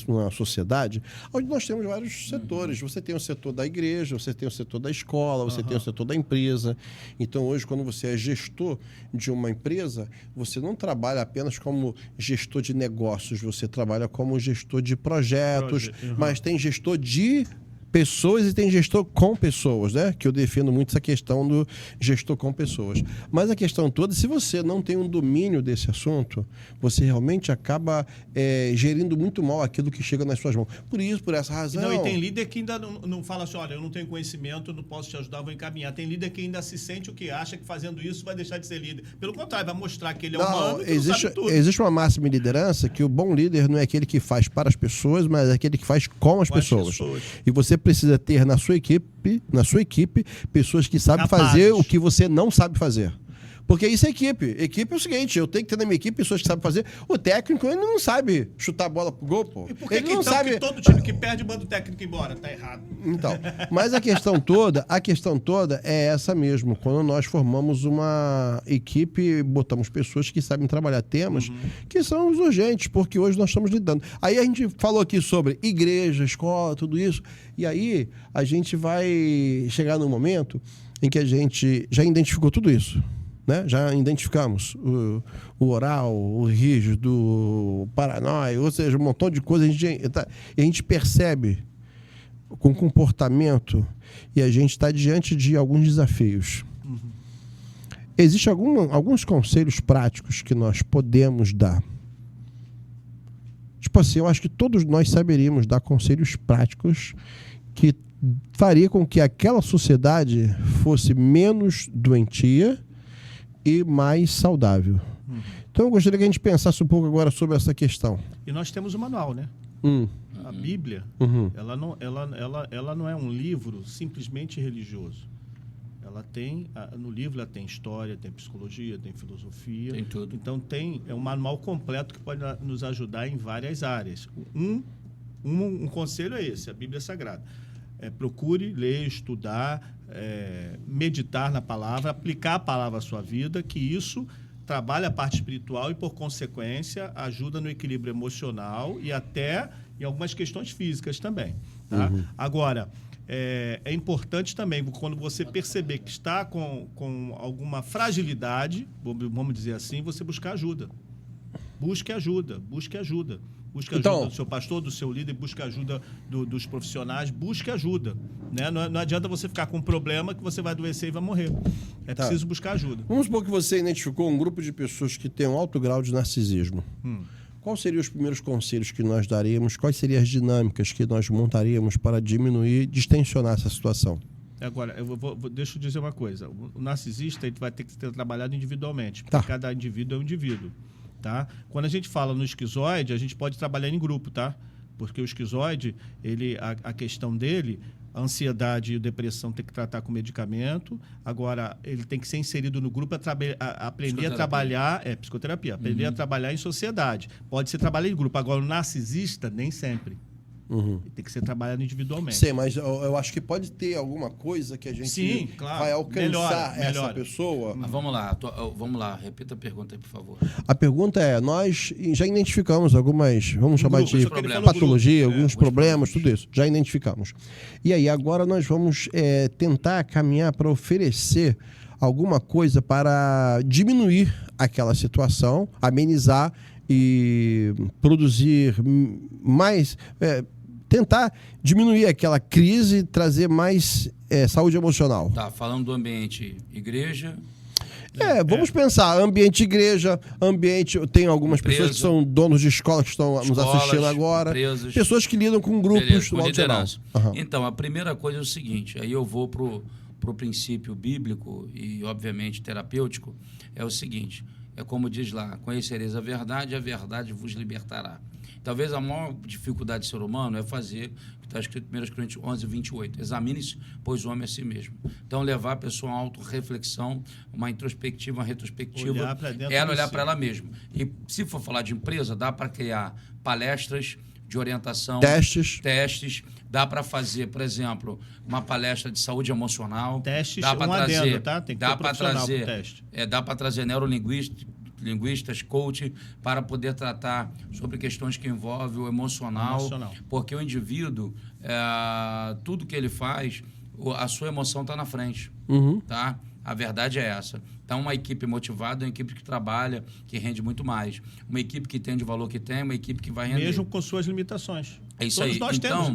numa sociedade onde nós temos vários setores. Você tem o setor da igreja, você tem o setor da escola, você tem o setor da empresa. Então, hoje, quando você é gestor de uma empresa, você não trabalha apenas como gestor de negócios, você trabalha como gestor de projetos, mas tem gestor de pessoas e tem gestor com pessoas, né? Que eu defendo muito essa questão do gestor com pessoas. Mas a questão toda, se você não tem um domínio desse assunto, você realmente acaba gerindo muito mal aquilo que chega nas suas mãos. Por essa razão... Não, e tem líder que ainda não fala assim, olha, eu não tenho conhecimento, não posso te ajudar, vou encaminhar. Tem líder que ainda se sente o que acha que fazendo isso vai deixar de ser líder. Pelo contrário, vai mostrar que ele é humano e que não sabe tudo. Existe uma máxima em liderança que o bom líder não é aquele que faz para as pessoas, mas é aquele que faz com as pessoas. E você precisa ter na sua equipe, pessoas que sabem fazer o que você não sabe fazer. Porque isso é equipe. Equipe é o seguinte, eu tenho que ter na minha equipe pessoas que sabem fazer. O técnico, ele não sabe chutar a bola pro gol, pô. E por que ele não então sabe... que todo time que perde manda o técnico embora? Tá errado. Então, mas a questão toda é essa mesmo. Quando nós formamos uma equipe, botamos pessoas que sabem trabalhar temas que são os urgentes, porque hoje nós estamos lidando. Aí a gente falou aqui sobre igreja, escola, tudo isso. E aí a gente vai chegar num momento em que a gente já identificou tudo isso, né? Já identificamos o oral, o rígido, o paranoia, ou seja, um montão de coisas. A gente percebe com comportamento e a gente está diante de alguns desafios. Existem alguns conselhos práticos que nós podemos dar. Tipo assim, eu acho que todos nós saberíamos dar conselhos práticos que faria com que aquela sociedade fosse menos doentia e mais saudável. Então eu gostaria que a gente pensasse um pouco agora sobre essa questão. E nós temos o manual, né? A Bíblia, ela não é um livro simplesmente religioso. Ela tem, no livro ela tem história, tem psicologia, tem filosofia. Tem tudo. Então é um manual completo que pode nos ajudar em várias áreas. Um conselho é esse, a Bíblia Sagrada. Procure ler, estudar, meditar na palavra, aplicar a palavra à sua vida, que isso trabalha a parte espiritual e, por consequência, ajuda no equilíbrio emocional e até em algumas questões físicas também. Tá? Agora, é importante também, quando você perceber que está com alguma fragilidade, vamos dizer assim, você buscar ajuda. Busque ajuda. Busque ajuda do seu pastor, do seu líder, busque ajuda dos profissionais, busque ajuda. Né? Não adianta você ficar com um problema que você vai adoecer e vai morrer. Preciso buscar ajuda. Vamos supor que você identificou um grupo de pessoas que tem um alto grau de narcisismo. Quais seriam os primeiros conselhos que nós daríamos? Quais seriam as dinâmicas que nós montaríamos para diminuir, distensionar essa situação? Agora, deixa eu dizer uma coisa. O narcisista ele vai ter que ser trabalhado individualmente, porque cada indivíduo é um indivíduo. Tá? Quando a gente fala no esquizoide, a gente pode trabalhar em grupo, tá? Porque o esquizoide, a questão dele, a ansiedade e a depressão tem que tratar com medicamento. Agora, ele tem que ser inserido no grupo, aprender a trabalhar... psicoterapia. Aprender a trabalhar em sociedade. Pode ser trabalhar em grupo. Agora, o narcisista, nem sempre. Tem que ser trabalhado individualmente. Sim, mas eu acho que pode ter alguma coisa que a gente vai alcançar essa pessoa. Mas vamos lá, repita a pergunta aí, por favor. A pergunta é, nós já identificamos algumas, vamos chamar de patologia, alguns problemas, tudo isso, já identificamos. E aí, agora nós vamos tentar caminhar para oferecer alguma coisa para diminuir aquela situação, amenizar e produzir mais... tentar diminuir aquela crise, trazer mais saúde emocional. Tá, falando do ambiente igreja... Vamos pensar, ambiente igreja, tem algumas pessoas que são donos de escola que estão nos assistindo agora, empresas, pessoas que lidam com grupos com liderança. Uhum. Então, a primeira coisa é o seguinte, aí eu vou pro princípio bíblico e, obviamente, terapêutico, é o seguinte, como diz lá, conhecereis a verdade vos libertará. Talvez a maior dificuldade do ser humano é fazer o que está escrito em 1 Coríntios 11, 28. Examine-se, pois o homem é a si mesmo. Então, levar a pessoa a uma autorreflexão, uma introspectiva, uma retrospectiva, olhar para ela mesma. E se for falar de empresa, dá para criar palestras de orientação, testes, dá para fazer, por exemplo, uma palestra de saúde emocional. Testes, dá para trazer, adendo, tá? Tem que dá ter profissional pro teste. Dá para trazer neurolinguistas, coach, para poder tratar sobre questões que envolvem o emocional. Porque o indivíduo, tudo que ele faz, a sua emoção está na frente. Tá? A verdade é essa. Então, uma equipe motivada é uma equipe que trabalha, que rende muito mais. Uma equipe que entende o valor que tem, uma equipe que vai render. Mesmo com suas limitações. É isso Todos aí. Nós temos,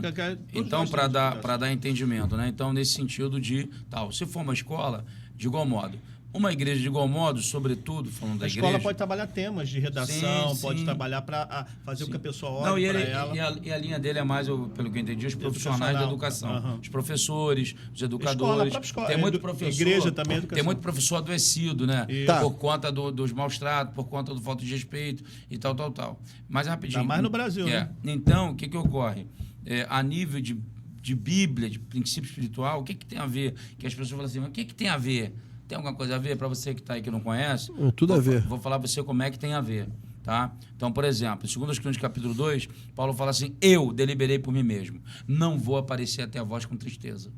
então para dar entendimento, né? Então, nesse sentido de... se for uma escola, de igual modo... Uma igreja, de igual modo, sobretudo, falando da igreja... A escola pode trabalhar temas de redação, pode trabalhar para fazer com que a pessoa olhe para ela. E a linha dele é mais, pelo que eu entendi, os profissionais da educação. Os professores, os educadores. Escola, tem muito professor, igreja também, educação. Tem muito professor adoecido, né? Por conta dos maus tratos, por conta do falta de respeito e tal. Mas rapidinho... Ainda mais no Brasil, né? Então, o que ocorre? A nível de Bíblia, de princípio espiritual, o que tem a ver? Que as pessoas falam assim, o que tem a ver? Tem alguma coisa a ver? Para você que está aí que não conhece... Tudo a ver. Vou falar para você como é que tem a ver. Tá? Então, por exemplo, em 2 Coríntios capítulo 2, Paulo fala assim, eu deliberei por mim mesmo. Não vou aparecer até a vós com tristeza.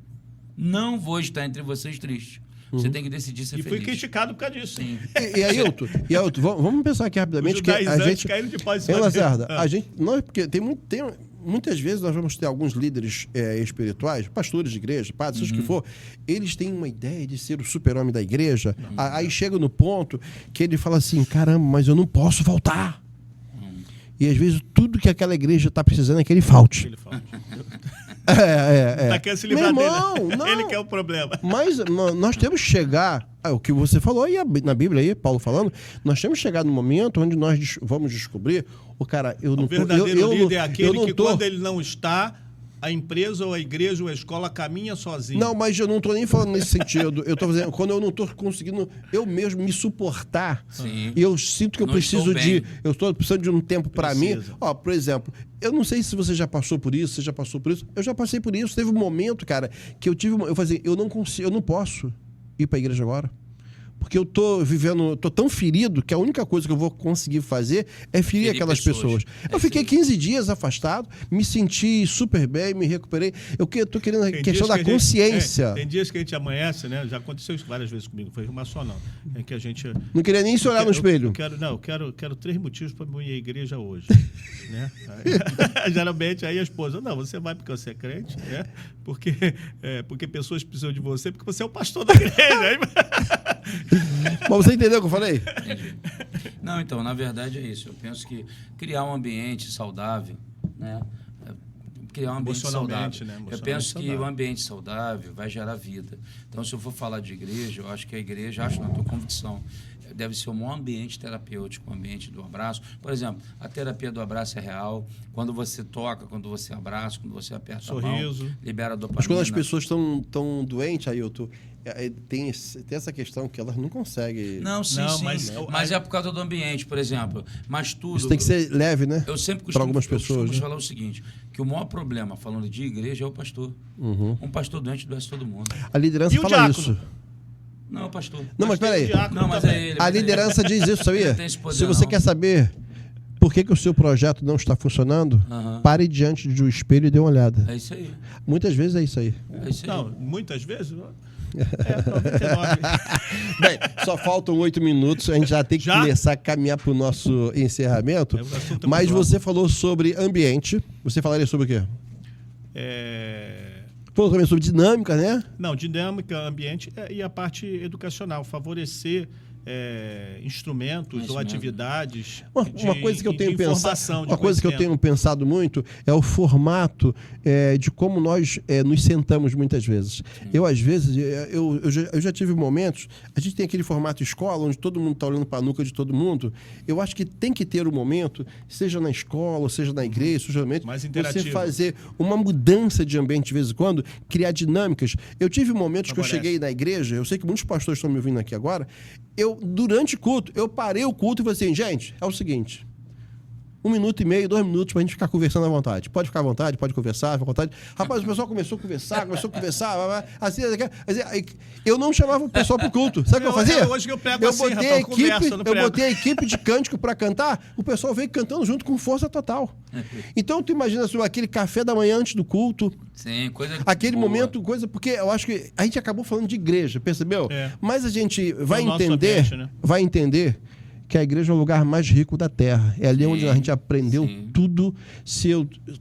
Não vou estar entre vocês triste. Você tem que decidir ser feliz. E fui criticado por causa disso. Sim. E Ailton, vamos pensar aqui rapidamente que a gente... caíram de paz. Lacerda, porque tem muitas vezes nós vamos ter alguns líderes espirituais, pastores de igreja, padres, seja o que for, eles têm uma ideia de ser o super-homem da igreja, aí chega no ponto que ele fala assim, caramba, mas eu não posso faltar. E às vezes tudo que aquela igreja está precisando é que ele falte. Tá querendo se livrar Meu irmão, dele. não. Ele que é o problema. Mas nós temos que chegar, o que você falou aí na Bíblia, aí, Paulo falando, nós temos que chegar no momento onde nós vamos descobrir, cara, eu não O tô... verdadeiro líder é eu aquele não que tô... quando ele não está, a empresa ou a igreja ou a escola caminha sozinho. Não, mas eu não estou nem falando nesse sentido. Eu estou fazendo quando eu não estou conseguindo eu mesmo me suportar. Sim. E eu sinto que eu Não preciso estou bem. eu estou precisando de um tempo para mim. Precisa. Ó, por exemplo, eu não sei se você já passou por isso, Eu já passei por isso. Teve um momento, cara, que eu falei, eu não consigo, eu não posso ir para a igreja agora. Porque eu tô tão ferido que a única coisa que eu vou conseguir fazer é ferir aquelas pessoas. Eu fiquei 15 dias afastado, me senti super bem, me recuperei. Eu tô querendo a questão da consciência. Tem dias que a gente amanhece, né? Já aconteceu isso várias vezes comigo, foi uma só não. É que a gente... Não queria nem se olhar no espelho. Eu quero 3 motivos para ir à igreja hoje. Né? Geralmente aí a esposa, não, você vai porque você é crente, né? Porque pessoas precisam de você, porque você é o pastor da igreja. Mas você entendeu o que eu falei? Entendi. Não, então, na verdade é isso. Eu penso que criar um ambiente saudável, né? Criar um ambiente saudável. Né? Eu penso que o ambiente saudável vai gerar vida. Então, se eu for falar de igreja, eu acho que a igreja, na tua convicção, deve ser um bom ambiente terapêutico, um ambiente do abraço. Por exemplo, a terapia do abraço é real. Quando você toca, quando você abraça, quando você aperta a mão, libera dopamina. Mas quando as pessoas estão doentes, Ailton, tem essa questão que elas não conseguem... Não, sim. Mas é por causa do ambiente, por exemplo. Mas tudo... Isso tem que ser leve, né? Eu sempre para algumas pessoas, costumo falar o seguinte, que o maior problema, falando de igreja, é o pastor. Um pastor doente doece todo mundo. A liderança fala isso. Não, pastor. Não, mas peraí. Não, mas é ele. A liderança diz isso, sabia? Poder, se você quer saber por que o seu projeto não está funcionando, pare diante do espelho e dê uma olhada. É isso aí. Muitas vezes é isso aí. É isso aí. Não, muitas vezes... 99. Bem, só faltam 8 minutos, a gente já tem que começar a caminhar para o nosso encerramento. Mas você falou sobre ambiente. Você falaria sobre o quê? Falou também sobre dinâmica, né? Não, dinâmica, ambiente e a parte educacional, favorecer instrumentos ou atividades uma coisa que eu tenho pensado, uma coisa que eu tenho pensado muito é o formato de como nós nos sentamos muitas vezes. Eu às vezes eu já tive momentos, a gente tem aquele formato escola onde todo mundo está olhando para a nuca de todo mundo. Eu acho que tem que ter um momento, seja na escola, ou seja na igreja, seja mais você fazer uma mudança de ambiente de vez em quando, criar dinâmicas. Eu tive momentos que eu cheguei na igreja, eu sei que muitos pastores estão me ouvindo aqui agora, durante o culto, eu parei o culto e falei assim, gente, é o seguinte, 1 minuto e meio, 2 minutos pra gente ficar conversando à vontade. Pode ficar à vontade, pode conversar, fica à vontade. Rapaz, o pessoal começou a conversar, assim, eu não chamava o pessoal pro culto. Sabe o que eu fazia? Hoje que eu pego assim, rapaz, eu botei a equipe de cântico pra cantar, o pessoal veio cantando junto com força total. Então, tu imagina assim, aquele café da manhã antes do culto. Sim, coisa aquele boa. momento, porque eu acho que a gente acabou falando de igreja, percebeu? Mas a gente vai entender que a igreja é o lugar mais rico da terra. É ali onde a gente aprendeu tudo.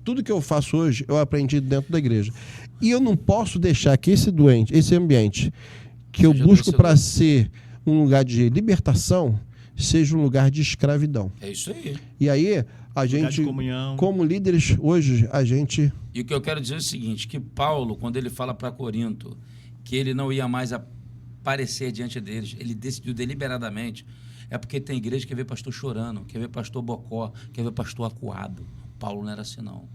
Tudo que eu faço hoje, eu aprendi dentro da igreja. E eu não posso deixar que esse ambiente que eu busco para ser um lugar de libertação, seja um lugar de escravidão. É isso aí. E aí, a gente, como líderes, hoje, a gente... E o que eu quero dizer é o seguinte, que Paulo, quando ele fala para Corinto que ele não ia mais aparecer diante deles, ele decidiu deliberadamente, é porque tem igreja que quer ver pastor chorando, quer ver pastor bocó, quer ver pastor acuado. Paulo não era assim, não.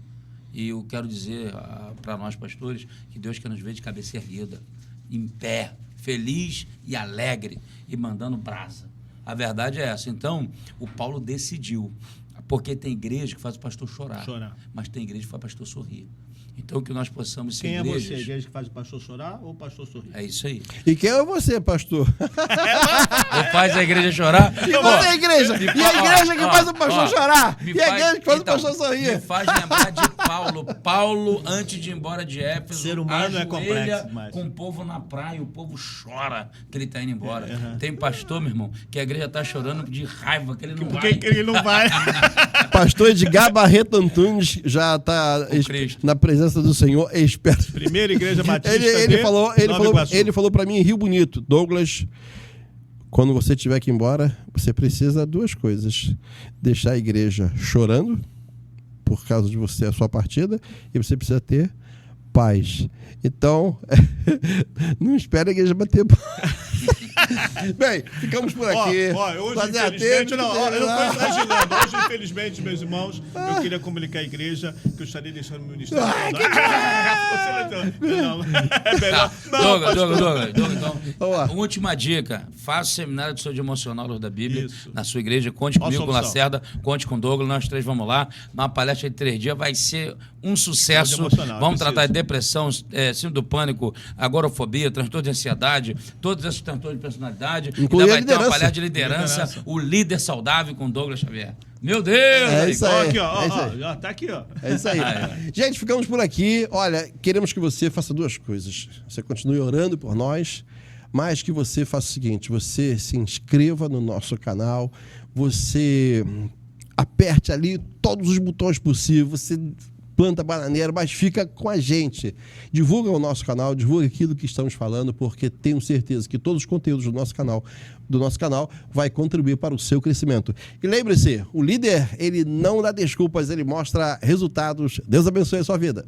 E eu quero dizer para nós, pastores, que Deus quer nos ver de cabeça erguida, em pé, feliz e alegre, e mandando brasa. A verdade é essa. Então, o Paulo decidiu, porque tem igreja que faz o pastor chorar. Mas tem igreja que faz o pastor sorrir. Então, que nós possamos ser igrejas... Quem é você? A igreja que faz o pastor chorar ou o pastor sorrir? É isso aí. E quem é você, pastor? Ou faz a igreja chorar? E você é a igreja? E a igreja que faz o pastor chorar? E a igreja que faz o pastor sorrir? Me faz lembrar de Paulo, antes de ir embora de Éfeso, Ser humano é complexo, mas... com o povo na praia, o povo chora que ele tá indo embora. Tem pastor, meu irmão, que a igreja tá chorando de raiva que ele não vai. Por que ele não vai? Pastor Edgar Barreto Antunes já está na presença do Senhor. Espero. Primeira igreja batista ele falou para mim em Rio Bonito, Douglas, quando você tiver que ir embora, você precisa de duas coisas: deixar a igreja chorando por causa de você, a sua partida, e você precisa ter paz. Então, não espere a igreja bater. Bem, ficamos por aqui. Hoje, infelizmente, eu não estou imaginando. Hoje, infelizmente, meus irmãos, eu queria comunicar à igreja que eu estarei deixando o meu ministério. Douglas, então, última dica: faça o seminário de saúde emocional Luz da Bíblia na sua igreja. Conte comigo, com Lacerda, conte com o Douglas, nós três vamos lá. Uma palestra de 3 dias vai ser um sucesso. Vamos tratar de depressão, síndrome do pânico, agorafobia, transtorno de ansiedade, todos esses transtornos de personalidade. Inclui ainda vai ter uma palestra de liderança, o líder saudável com Douglas Xavier. Meu Deus! É isso aí. Tá aqui, ó. É isso aí. Gente, ficamos por aqui. Olha, queremos que você faça duas coisas. Você continue orando por nós, mas que você faça o seguinte: você se inscreva no nosso canal, você aperte ali todos os botões possíveis, você planta bananeira, mas fica com a gente. Divulga o nosso canal, divulga aquilo que estamos falando, porque tenho certeza que todos os conteúdos do nosso canal vai contribuir para o seu crescimento. E lembre-se, o líder, ele não dá desculpas, ele mostra resultados. Deus abençoe a sua vida.